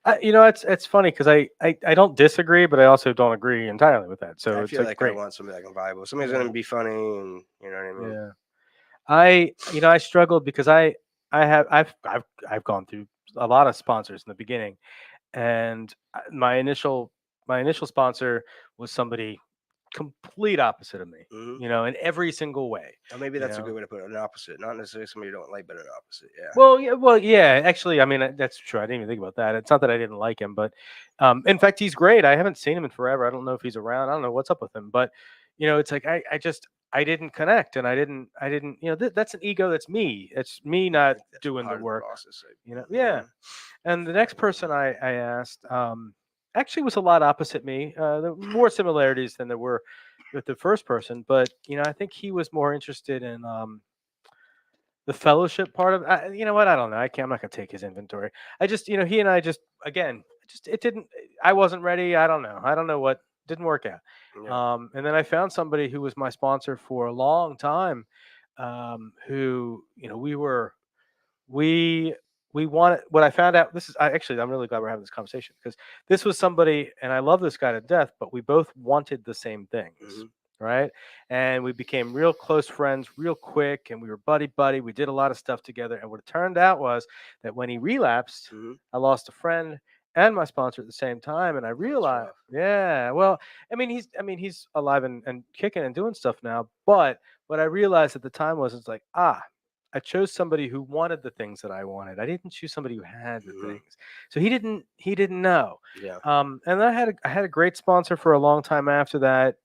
Speaker 1: It's funny because I don't disagree, but I also don't agree entirely with that. So
Speaker 3: I
Speaker 1: it's
Speaker 3: feel
Speaker 1: like
Speaker 3: like
Speaker 1: great.
Speaker 3: I want somebody that can vibe with. Somebody's
Speaker 1: Yeah.
Speaker 3: gonna be funny, and you know what I mean.
Speaker 1: Yeah. I struggled because I've gone through a lot of sponsors in the beginning, and my initial sponsor was somebody complete opposite of me,
Speaker 3: Mhm.
Speaker 1: in every single way.
Speaker 3: Or maybe
Speaker 1: you
Speaker 3: that's a
Speaker 1: know?
Speaker 3: good way to put it. An opposite, not necessarily somebody you don't like, but an opposite. Yeah.
Speaker 1: Well, yeah. Actually, I mean, that's true. I didn't even think about that. It's not that I didn't like him, but in fact, he's great. I haven't seen him in forever. I don't know if he's around. I don't know what's up with him, but it's like I didn't connect, and I didn't. That's an ego. That's me. It's me
Speaker 3: I
Speaker 1: not
Speaker 3: think that's
Speaker 1: doing the
Speaker 3: part of
Speaker 1: work.
Speaker 3: process.
Speaker 1: Yeah. And the next person I asked actually was a lot opposite me. There were more similarities than there were with the first person, but I think he was more interested in the fellowship part of. You know what? I don't know. I'm not gonna take his inventory. I just he and I just again just it didn't. I wasn't ready. I don't know. I don't know what didn't work out.
Speaker 3: Yeah.
Speaker 1: And then I found somebody who was my sponsor for a long time, who we we wanted. What I found out, I'm really glad we're having this conversation because this was somebody, and I love this guy to death, but we both wanted the same things.
Speaker 3: Mhm.
Speaker 1: Right. And we became real close friends real quick, and we were buddy. We did a lot of stuff together. And what it turned out was that when he relapsed,
Speaker 3: Mhm.
Speaker 1: I lost a friend and my sponsor at the same time. And I realized,
Speaker 3: rough.
Speaker 1: yeah, well, he's alive and kicking and doing stuff now. But what I realized at the time was, it's like, I chose somebody who wanted the things that I wanted. I didn't choose somebody who had the
Speaker 3: Mhm.
Speaker 1: things. So he didn't know.
Speaker 3: Yeah.
Speaker 1: And I had a great sponsor for a long time after that.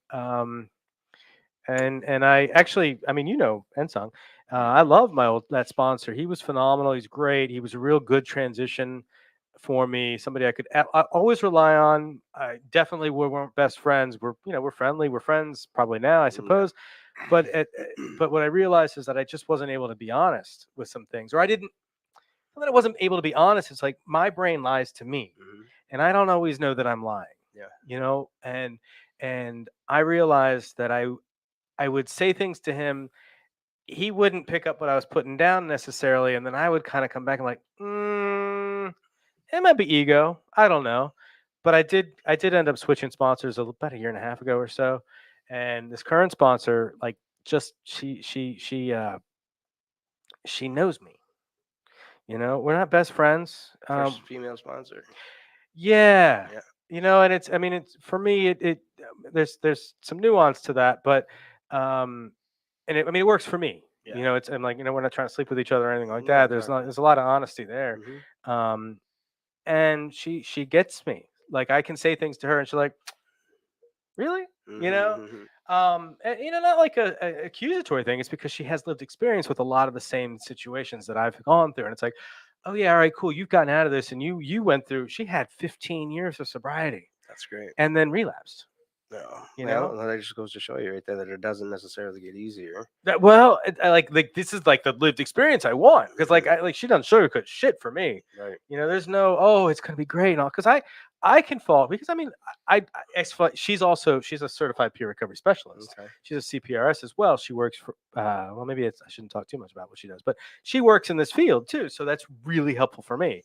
Speaker 1: And I actually, Ensong. I love that sponsor. He was phenomenal. He's great. He was a real good transition for me. Somebody I always rely on. I definitely we weren't best friends. We're friendly. We're friends probably now, I suppose. But what I realized is that I just wasn't able to be honest with some things, or I didn't. Not that I wasn't able to be honest. It's like my brain lies to me,
Speaker 3: Mhm.
Speaker 1: and I don't always know that I'm lying.
Speaker 3: Yeah.
Speaker 1: And I realized that I would say things to him. He wouldn't pick up what I was putting down necessarily, and then I would kind of come back and like, it might be ego. I don't know, but I did end up switching sponsors about a year and a half ago or so, and this current sponsor, like, just she knows me. We're not best friends.
Speaker 3: First female sponsor.
Speaker 1: Yeah.
Speaker 3: Yeah.
Speaker 1: And it's for me. There's some nuance to that, but and it works for me.
Speaker 3: Yeah.
Speaker 1: I'm like, we're not trying to sleep with each other or anything like
Speaker 3: No,
Speaker 1: that.
Speaker 3: exactly.
Speaker 1: There's a lot of honesty there.
Speaker 3: Mhm.
Speaker 1: And she gets me. Like, I can say things to her, and she's like, really?
Speaker 3: Mhm.
Speaker 1: And, not like a accusatory thing. It's because she has lived experience with a lot of the same situations that I've gone through, and it's like, oh yeah, all right, cool. You've gotten out of this, and you went through. She had 15 years of sobriety
Speaker 3: That's great.
Speaker 1: and then relapsed.
Speaker 3: No.
Speaker 1: You
Speaker 3: Well,
Speaker 1: know?
Speaker 3: that just goes to show you right there that it doesn't necessarily get easier.
Speaker 1: I like this is like the lived experience I want, because like she doesn't sugarcoat shit for me.
Speaker 3: Right.
Speaker 1: There's no, oh, it's gonna be great and all, because I can fault because I mean she's a certified peer recovery specialist.
Speaker 3: Okay.
Speaker 1: She's a CPRS as well. She works for well, maybe I shouldn't talk too much about what she does, but she works in this field too. So that's really helpful for me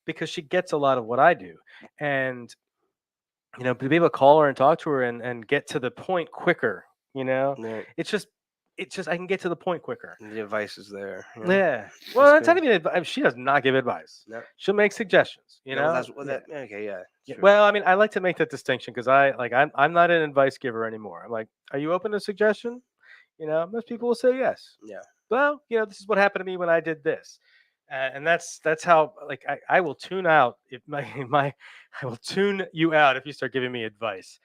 Speaker 1: because she gets a lot of what I do, and to be able to call her and talk to her and get to the point quicker.
Speaker 3: Right.
Speaker 1: It's just I can get to the point quicker.
Speaker 3: The advice is there.
Speaker 1: Yeah. Well, that's not
Speaker 3: good.
Speaker 1: even advice. She does not give advice.
Speaker 3: No.
Speaker 1: She'll make suggestions.
Speaker 3: Yeah, well, that's what that. Okay, yeah.
Speaker 1: Yeah,
Speaker 3: Sure.
Speaker 1: well, I mean, I like to make that distinction because I'm not an advice giver anymore. I'm like, are you open to suggestion? Most people will say yes.
Speaker 3: Yeah.
Speaker 1: Well, this is what happened to me when I did this, and that's how like I will tune out if I will tune you out if you start giving me advice.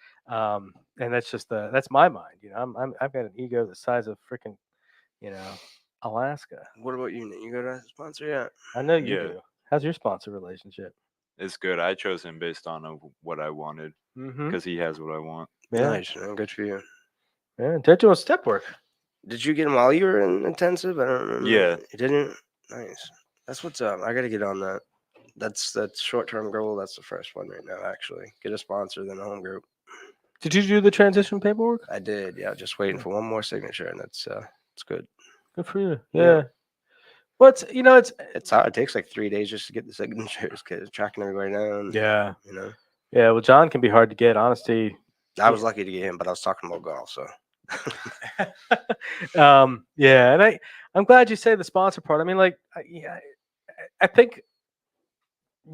Speaker 1: And that's just that's my mind. I've got an ego the size of freaking, Alaska.
Speaker 3: What about you, Nick? You got a sponsor yet?
Speaker 1: I know you
Speaker 4: Yeah.
Speaker 1: do. How's your sponsor relationship?
Speaker 4: It's good. I chose him based on what I wanted
Speaker 1: Mm-hmm.
Speaker 4: because he has what I want.
Speaker 1: Yeah.
Speaker 3: Nice, man. Good for you.
Speaker 1: Yeah. They're doing step work.
Speaker 3: Did you get him while you were in intensive? I don't remember.
Speaker 4: Yeah.
Speaker 3: You didn't? Nice. That's what's up. I got to get on that. That's short-term goal. That's the first one right now, actually. Get a sponsor, then a home group.
Speaker 1: Did you do the transition paperwork?
Speaker 3: I did. Yeah, just waiting for one more signature, and it's good.
Speaker 1: Good for you.
Speaker 3: Yeah.
Speaker 1: Yeah. Well, it's
Speaker 3: It's hard. It takes like 3 days just to get the signatures because tracking everybody down.
Speaker 1: yeah.
Speaker 3: You know,
Speaker 1: Yeah. Well, John can be hard to get. Honesty.
Speaker 3: I was lucky to get him, but I was talking about golf, so.
Speaker 1: Yeah, and I'm glad you say the sponsor part. I mean, like, I think,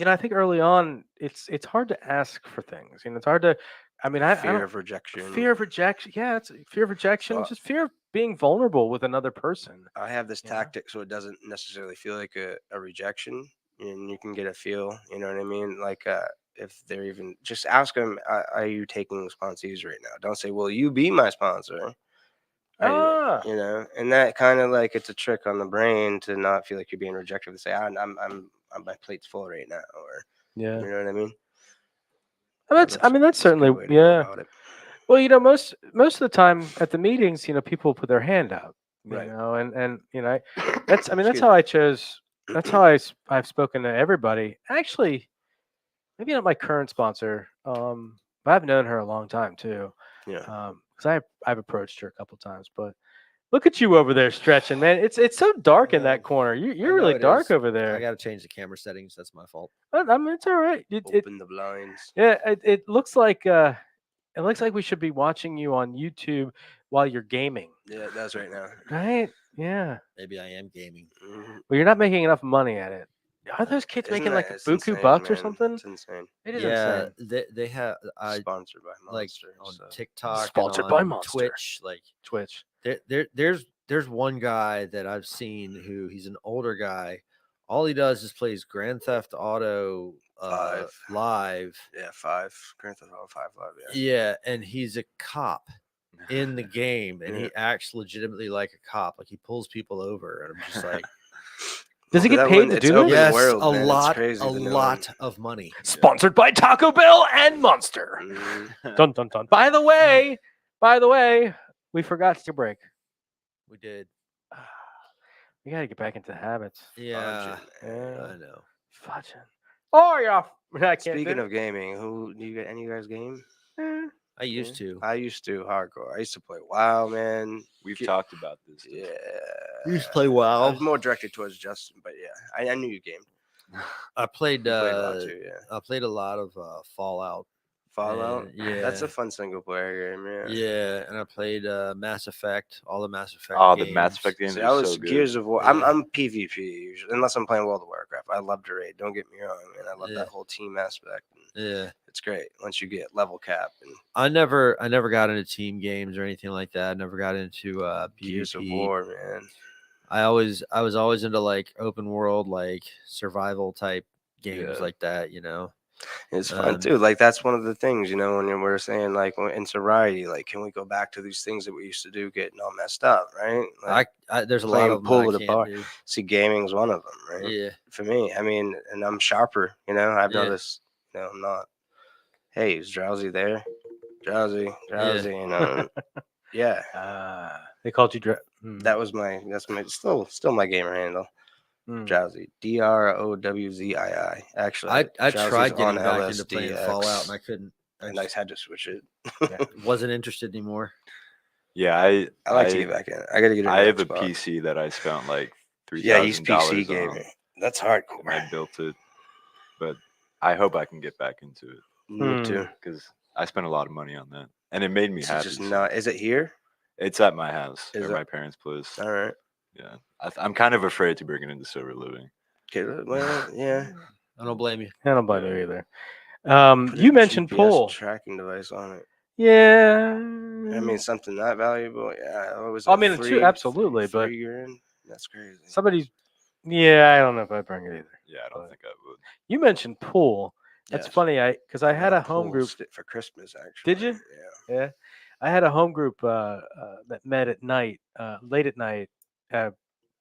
Speaker 1: I think early on it's hard to ask for things. It's hard to. I mean, I
Speaker 3: Fear
Speaker 1: don't,
Speaker 3: of rejection.
Speaker 1: fear of rejection. Yeah, it's fear of rejection.
Speaker 3: Well,
Speaker 1: Just fear of being vulnerable with another person.
Speaker 3: I have this
Speaker 1: Yeah.
Speaker 3: tactic so it doesn't necessarily feel like a rejection, and you can get a feel. You know what I mean? Like if they're even just ask them, are you taking sponsees right now? Don't say, "Will you be my sponsor?"
Speaker 1: Ah.
Speaker 3: And that kind of like it's a trick on the brain to not feel like you're being rejected. To say, I'm my plate's full right now, or
Speaker 1: Yeah.
Speaker 3: you know what I mean?
Speaker 1: That's
Speaker 3: a good
Speaker 1: certainly
Speaker 3: way to go
Speaker 1: yeah.
Speaker 3: about it.
Speaker 1: Well, most of the time at the meetings, people put their hand up,
Speaker 3: Right.
Speaker 1: and that's that's
Speaker 3: Excuse
Speaker 1: how I chose. That's how I've spoken to everybody. Actually, maybe not my current sponsor, but I've known her a long time too.
Speaker 3: Yeah.
Speaker 1: Because I've approached her a couple times, but look at you over there stretching, man. It's so dark in that corner.
Speaker 2: I
Speaker 1: You're
Speaker 2: know
Speaker 1: really
Speaker 2: it
Speaker 1: dark
Speaker 2: is.
Speaker 1: over
Speaker 2: I
Speaker 1: there.
Speaker 2: got to change the camera settings. That's my fault.
Speaker 1: I mean, it's all right.
Speaker 3: Open the blinds.
Speaker 1: Yeah, it looks like we should be watching you on YouTube while you're gaming,
Speaker 3: Yeah, that's right now.
Speaker 1: right? Yeah.
Speaker 2: Maybe I am gaming.
Speaker 3: Mhm.
Speaker 1: Well, you're not making enough money at it. Are those kids
Speaker 3: Isn't
Speaker 1: making
Speaker 3: that-
Speaker 1: like
Speaker 3: it's
Speaker 1: buku
Speaker 3: insane,
Speaker 1: bucks or
Speaker 3: man.
Speaker 1: something?
Speaker 3: It's insane.
Speaker 1: It is
Speaker 2: Yeah,
Speaker 1: insane.
Speaker 2: they have
Speaker 3: Sponsored by
Speaker 2: like
Speaker 3: Monster.
Speaker 2: on
Speaker 3: so.
Speaker 2: TikTok,
Speaker 1: Sponsored
Speaker 2: and
Speaker 1: by
Speaker 2: on
Speaker 1: Monster.
Speaker 2: Twitch. Like
Speaker 1: Twitch.
Speaker 2: there's one guy that I've seen who he's an older guy. All he does is plays Grand Theft Auto
Speaker 3: 5.
Speaker 2: live.
Speaker 3: Yeah, 5. Grand Theft Auto 5 Live. Yeah.
Speaker 2: Yeah, and he's a cop in the game, and
Speaker 3: Yeah.
Speaker 2: he acts legitimately like a cop. Like he pulls people over, and I'm just like,
Speaker 1: Does he
Speaker 3: Well,
Speaker 1: get
Speaker 3: that
Speaker 1: paid
Speaker 3: one-
Speaker 1: to
Speaker 3: it's
Speaker 1: do
Speaker 3: open
Speaker 1: this?
Speaker 2: yes,
Speaker 3: world,
Speaker 2: a
Speaker 3: man. It's
Speaker 2: lot,
Speaker 3: crazy,
Speaker 2: a
Speaker 3: the new
Speaker 2: lot
Speaker 3: one.
Speaker 2: of money.
Speaker 1: Sponsored by Taco Bell and Monster.
Speaker 3: Mhm.
Speaker 1: Dun dun dun. By the way, we forgot to break.
Speaker 2: We did,
Speaker 1: We gotta get back into the habits.
Speaker 2: yeah,
Speaker 3: Fudging,
Speaker 1: Yeah.
Speaker 2: I know.
Speaker 1: Fudging. Oh yeah. I can't
Speaker 3: Speaking
Speaker 1: do
Speaker 3: of gaming, who do you get? Any of you guys game?
Speaker 1: it.
Speaker 2: I used to.
Speaker 3: I used to hardcore. I used to play WoW, man.
Speaker 4: We've
Speaker 3: Get-
Speaker 4: talked about this.
Speaker 3: Yeah.
Speaker 2: We used to play
Speaker 3: I
Speaker 2: WoW.
Speaker 3: was more directed towards Justin, but yeah, I knew you gamed.
Speaker 2: I played.
Speaker 3: You played WoW too, yeah.
Speaker 2: I played a lot of Fallout.
Speaker 3: Fallout.
Speaker 2: And,
Speaker 3: That's a
Speaker 2: yeah.
Speaker 3: fun single player game. Yeah.
Speaker 2: Yeah, and I played Mass Effect, all the Mass Effect.
Speaker 4: Oh,
Speaker 2: games.
Speaker 4: the Mass Effect games
Speaker 3: See,
Speaker 4: are
Speaker 3: I was
Speaker 4: so good.
Speaker 3: Gears of War.
Speaker 2: Yeah.
Speaker 3: I'm PvP usually, unless I'm playing World of Warcraft. I love to raid. Don't get me wrong, man. I love
Speaker 2: Yeah.
Speaker 3: that whole team aspect.
Speaker 2: Yeah,
Speaker 3: It's great once you get level cap and
Speaker 2: I never got into team games or anything like that. I never got into
Speaker 3: Gears of
Speaker 2: PvP.
Speaker 3: War, man.
Speaker 2: I was always into like open world, like survival type games
Speaker 3: Yeah.
Speaker 2: like that. You know.
Speaker 3: It's fun too. Like that's one of the things, when we're saying like in sobriety, like can we go back to these things that we used to do, getting all messed up, right? Like,
Speaker 2: I there's a
Speaker 3: playing
Speaker 2: lot of them
Speaker 3: pool
Speaker 2: that I
Speaker 3: with a
Speaker 2: can't
Speaker 3: bar.
Speaker 2: do.
Speaker 3: see, gaming's one of them, right?
Speaker 2: Yeah.
Speaker 3: For me, I mean, and I'm sharper. I've
Speaker 2: Yeah.
Speaker 3: noticed. I'm not. Hey, is Drowsy there? Drowsy. Yeah.
Speaker 1: They called you.
Speaker 3: That's my still my gamer handle.
Speaker 1: Mm.
Speaker 3: Drowsy. DROWZII. Actually,
Speaker 2: I
Speaker 3: Drowsy's
Speaker 2: tried getting
Speaker 3: on
Speaker 2: back into playing
Speaker 3: LSDX,
Speaker 2: Fallout, and I couldn't. I
Speaker 3: and I
Speaker 2: just
Speaker 3: had to switch it.
Speaker 2: wasn't interested anymore.
Speaker 4: Yeah,
Speaker 3: I like to get back in. I got to get an
Speaker 4: I have a
Speaker 3: Xbox.
Speaker 4: PC that I spent like
Speaker 3: Yeah, he's PC
Speaker 4: $3,000
Speaker 3: gamer.
Speaker 4: on,
Speaker 3: That's
Speaker 4: and
Speaker 3: hardcore.
Speaker 4: I built it. But I hope I can get back into it
Speaker 3: Me too.
Speaker 4: because I spent a lot of money on that, and it made me
Speaker 3: It's
Speaker 4: happy.
Speaker 3: just
Speaker 4: so-
Speaker 3: not. Is it here?
Speaker 4: It's at my house
Speaker 3: Is
Speaker 4: or
Speaker 3: it-
Speaker 4: my parents' place.
Speaker 3: All right.
Speaker 4: Yeah, I'm kind of afraid to bring it into sober living.
Speaker 3: Okay. Well, yeah.
Speaker 2: I don't blame you.
Speaker 1: I don't blame you either.
Speaker 3: Put
Speaker 1: You
Speaker 3: a
Speaker 1: mentioned
Speaker 3: GPS
Speaker 1: pool.
Speaker 3: tracking device on it.
Speaker 1: Yeah.
Speaker 3: I mean, something that valuable. Yeah. It was.
Speaker 1: I mean, too, absolutely, but
Speaker 3: $3,000. That's crazy.
Speaker 1: somebody's. Yeah, I don't know if I'd bring it either.
Speaker 4: Yeah, I don't
Speaker 1: But-
Speaker 4: think I would.
Speaker 1: You mentioned pool. That's
Speaker 3: Yes.
Speaker 1: funny. Because I
Speaker 3: got
Speaker 1: had a home
Speaker 3: pool
Speaker 1: group.
Speaker 3: for Christmas. Actually.
Speaker 1: Did you?
Speaker 3: Yeah.
Speaker 1: Yeah, I had a home group that met at night, late at night.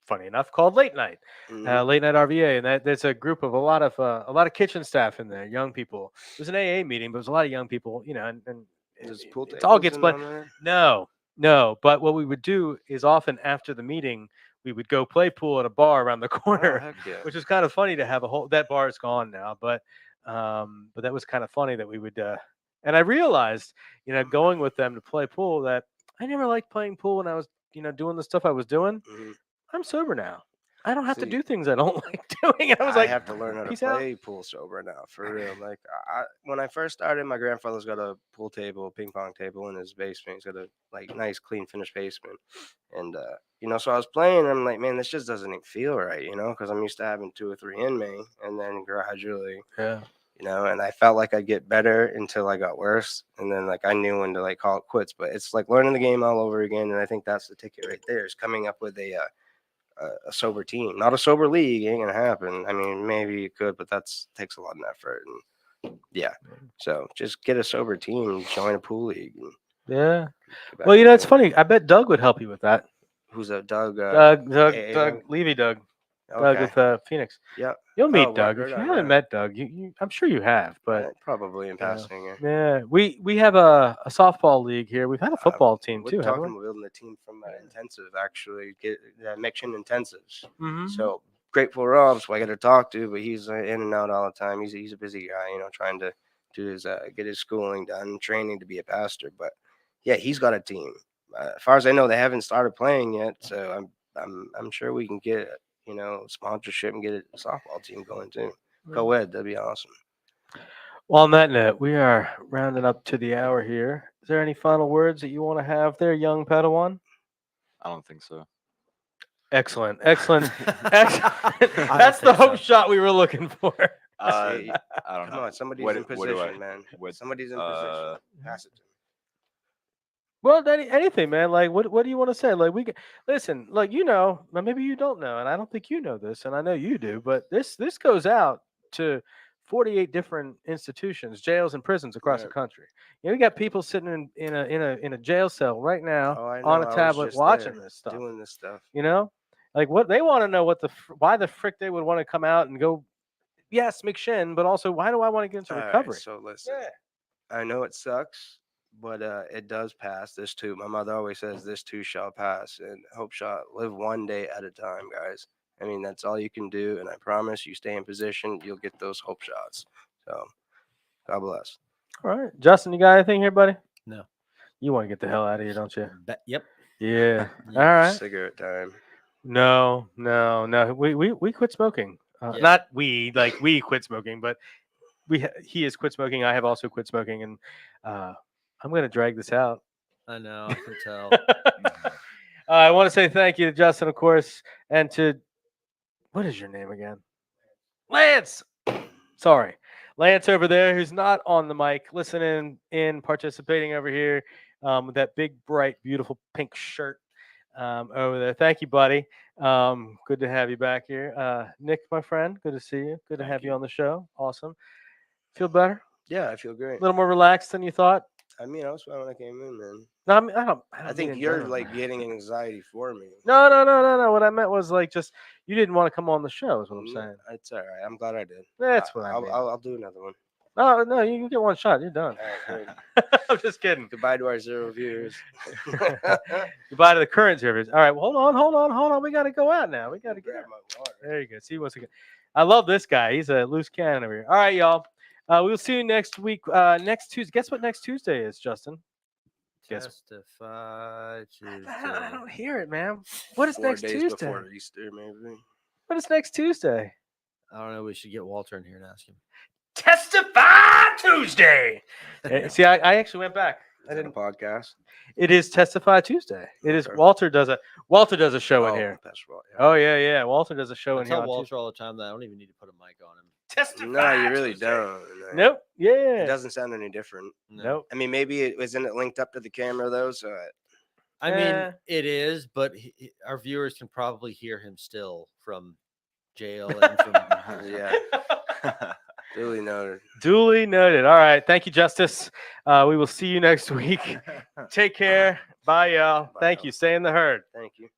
Speaker 1: Funny enough, called late night,
Speaker 3: Mhm.
Speaker 1: late night RVA, and there's a group of a lot of kitchen staff in there, young people. It was an AA meeting, but it was a lot of young people, and
Speaker 3: There's pool
Speaker 1: it all
Speaker 3: tables
Speaker 1: gets
Speaker 3: in
Speaker 1: blended.
Speaker 3: on there?
Speaker 1: No. But what we would do is often after the meeting, we would go play pool at a bar around the
Speaker 3: Oh,
Speaker 1: corner,
Speaker 3: heck yeah.
Speaker 1: which is kind of funny to have a whole. That bar is gone now, but that was kind of funny that we would. And I realized, going with them to play pool, that I never liked playing pool when I was, doing the stuff I was doing.
Speaker 3: Mhm.
Speaker 1: I'm sober now. I don't have to
Speaker 3: See,
Speaker 1: do things I don't like doing. And I was
Speaker 3: I
Speaker 1: like,
Speaker 3: have to learn how to
Speaker 1: peace out.
Speaker 3: play pool sober now, for real. Like, when I first started, my grandfather's got a pool table, ping pong table in his basement. He's got a nice, clean, finished basement, and so I was playing. I'm like, man, this just doesn't even feel right, because I'm used to having 2 or 3 in me, and then gradually,
Speaker 1: Yeah.
Speaker 3: and I felt like I'd get better until I got worse, and then like I knew when to like call it quits. But it's like learning the game all over again, and I think that's the ticket right there. Is coming up with a sober team, not a sober league. Ain't gonna happen. I mean, maybe it could, but takes a lot of effort. And yeah, so just get a sober team, join a pool league. And
Speaker 1: Yeah.
Speaker 3: get back
Speaker 1: Well,
Speaker 3: into
Speaker 1: it's
Speaker 3: it.
Speaker 1: funny. I bet Doug would help you with that.
Speaker 3: Who's that? Doug.
Speaker 1: Doug,
Speaker 3: AA
Speaker 1: Doug, Levy, Doug
Speaker 3: Okay.
Speaker 1: with Phoenix.
Speaker 3: Yeah.
Speaker 1: You'll meet
Speaker 3: Oh,
Speaker 1: Doug.
Speaker 3: right
Speaker 1: If you
Speaker 3: on,
Speaker 1: haven't
Speaker 3: yeah.
Speaker 1: met Doug, I'm sure you have. But
Speaker 3: Probably in
Speaker 1: yeah.
Speaker 3: passing.
Speaker 1: yeah, we have a softball league here. We've had a football team
Speaker 3: We're
Speaker 1: too, haven't
Speaker 3: talking
Speaker 1: we?
Speaker 3: about building a team from intensive. Actually, get McShin intensives.
Speaker 1: Mm-hmm.
Speaker 3: So grateful Rob's who I got to talk to, but he's in and out all the time. He's a busy guy, trying to do his get his schooling done, training to be a pastor. But yeah, he's got a team. As far as I know, they haven't started playing yet. So I'm sure we can get sponsorship and get a softball team going too. Co-ed, that'd be awesome.
Speaker 1: Well, on that note, we are rounding up to the hour here. Is there any final words that you want to have there, young Padawan?
Speaker 4: I don't think so.
Speaker 1: Excellent. Excellent.
Speaker 2: I don't
Speaker 1: That's the
Speaker 2: think
Speaker 1: hope
Speaker 2: so.
Speaker 1: shot we were looking for.
Speaker 3: See,
Speaker 4: I don't
Speaker 3: Come
Speaker 4: know.
Speaker 3: on, somebody's
Speaker 4: What-
Speaker 3: in
Speaker 4: what do I-
Speaker 3: position, man.
Speaker 4: what,
Speaker 3: Somebody's in position. Pass it to me.
Speaker 1: Well, anything, man. Like, what do you want to say? Like, listen. Like, maybe you don't know, and I don't think you know this, and I know you do. But this goes out to 48 different institutions, jails, and prisons across the
Speaker 3: Right.
Speaker 1: country. We got people sitting in a jail cell right now
Speaker 3: Oh, I know.
Speaker 1: on
Speaker 3: I
Speaker 1: a
Speaker 3: was
Speaker 1: tablet
Speaker 3: just
Speaker 1: watching
Speaker 3: there
Speaker 1: this stuff.
Speaker 3: doing this stuff.
Speaker 1: Like what they want to know why the frick they would want to come out and go. Yes, McShin, but also why do I want to get into
Speaker 3: All right,
Speaker 1: recovery?
Speaker 3: so listen,
Speaker 1: Yeah.
Speaker 3: I know it sucks, but it does pass. This too. My mother always says, "This too shall pass," and hope shall live one day at a time, guys. I mean, that's all you can do, and I promise you, stay in position, you'll get those hope shots. So, God bless.
Speaker 1: All right, Justin, you got anything here, buddy?
Speaker 2: No.
Speaker 1: You want to get the hell out of here, don't you?
Speaker 2: Yep.
Speaker 1: Yeah.
Speaker 2: Yeah.
Speaker 1: All right.
Speaker 3: Cigarette time.
Speaker 1: No. We quit smoking.
Speaker 2: Yeah.
Speaker 1: Not we, like we quit smoking, but he has quit smoking. I have also quit smoking, and I'm gonna drag this out.
Speaker 2: I know. I can tell.
Speaker 1: I want to say thank you to Justin, of course, and to what is your name again? Lance. Sorry, Lance over there, who's not on the mic, listening in, participating over here with that big, bright, beautiful pink shirt over there. Thank you, buddy. Good to have you back here. Nick, my friend, good to see you. Good to
Speaker 4: Thank
Speaker 1: have you
Speaker 4: you.
Speaker 1: on the show. Awesome. Feel better?
Speaker 3: Yeah, I feel great.
Speaker 1: A little more relaxed than you thought?
Speaker 3: I mean, I was fine when I came in, man.
Speaker 1: No, I mean, I don't
Speaker 3: I
Speaker 1: mean
Speaker 3: think
Speaker 1: in
Speaker 3: you're
Speaker 1: general.
Speaker 3: like getting anxiety for me.
Speaker 1: No. What I meant was like just you didn't want to come on the show. Is what I'm saying.
Speaker 3: It's all right. I'm glad I did.
Speaker 1: That's what I mean.
Speaker 3: I'll do another one.
Speaker 1: Oh no, you can get one shot. You're done.
Speaker 3: All right, good.
Speaker 1: I'm just kidding.
Speaker 3: Goodbye to our 0 viewers.
Speaker 1: Goodbye to the current servers. All right, well, hold on. We got to go out now. We got to get
Speaker 3: Grab
Speaker 1: out.
Speaker 3: my water.
Speaker 1: There you go. See once again. I love this guy. He's a loose cannon over here. All right, y'all. We'll see you next week. Next Tuesday. Guess what next Tuesday is, Justin? Guess.
Speaker 2: Testify
Speaker 1: I
Speaker 2: Tuesday.
Speaker 1: don't hear it, man. What is
Speaker 3: 4
Speaker 1: next
Speaker 3: days
Speaker 1: Tuesday?
Speaker 3: before Easter, maybe.
Speaker 1: What is next Tuesday?
Speaker 2: I don't know. We should get Walter in here and ask him.
Speaker 1: Testify Tuesday. See, I actually went back.
Speaker 3: Is that a podcast?
Speaker 1: It is Testify Tuesday. It is
Speaker 3: Okay.
Speaker 1: Walter does a show in here.
Speaker 3: Basketball, yeah.
Speaker 1: Oh yeah. Walter does a show
Speaker 2: I
Speaker 1: in here.
Speaker 2: tell
Speaker 1: on
Speaker 2: Walter all the time that I don't even need to put a mic on him.
Speaker 1: Testify.
Speaker 3: No, you really
Speaker 1: Tuesday.
Speaker 3: don't.
Speaker 1: Nope.
Speaker 3: It
Speaker 1: Yeah.
Speaker 3: doesn't sound any different.
Speaker 1: Nope.
Speaker 3: I mean, maybe it wasn't it linked up to the camera though, so
Speaker 2: I mean,
Speaker 1: Eh.
Speaker 2: it is, but our viewers can probably hear him still from jail and from.
Speaker 3: yeah, duly noted.
Speaker 1: Duly noted. All right. Thank you, Justice. We will see you next week. Take care. Bye, y'all.
Speaker 3: Bye,
Speaker 1: Thank
Speaker 3: y'all.
Speaker 1: you. Stay in the herd.
Speaker 3: Thank you.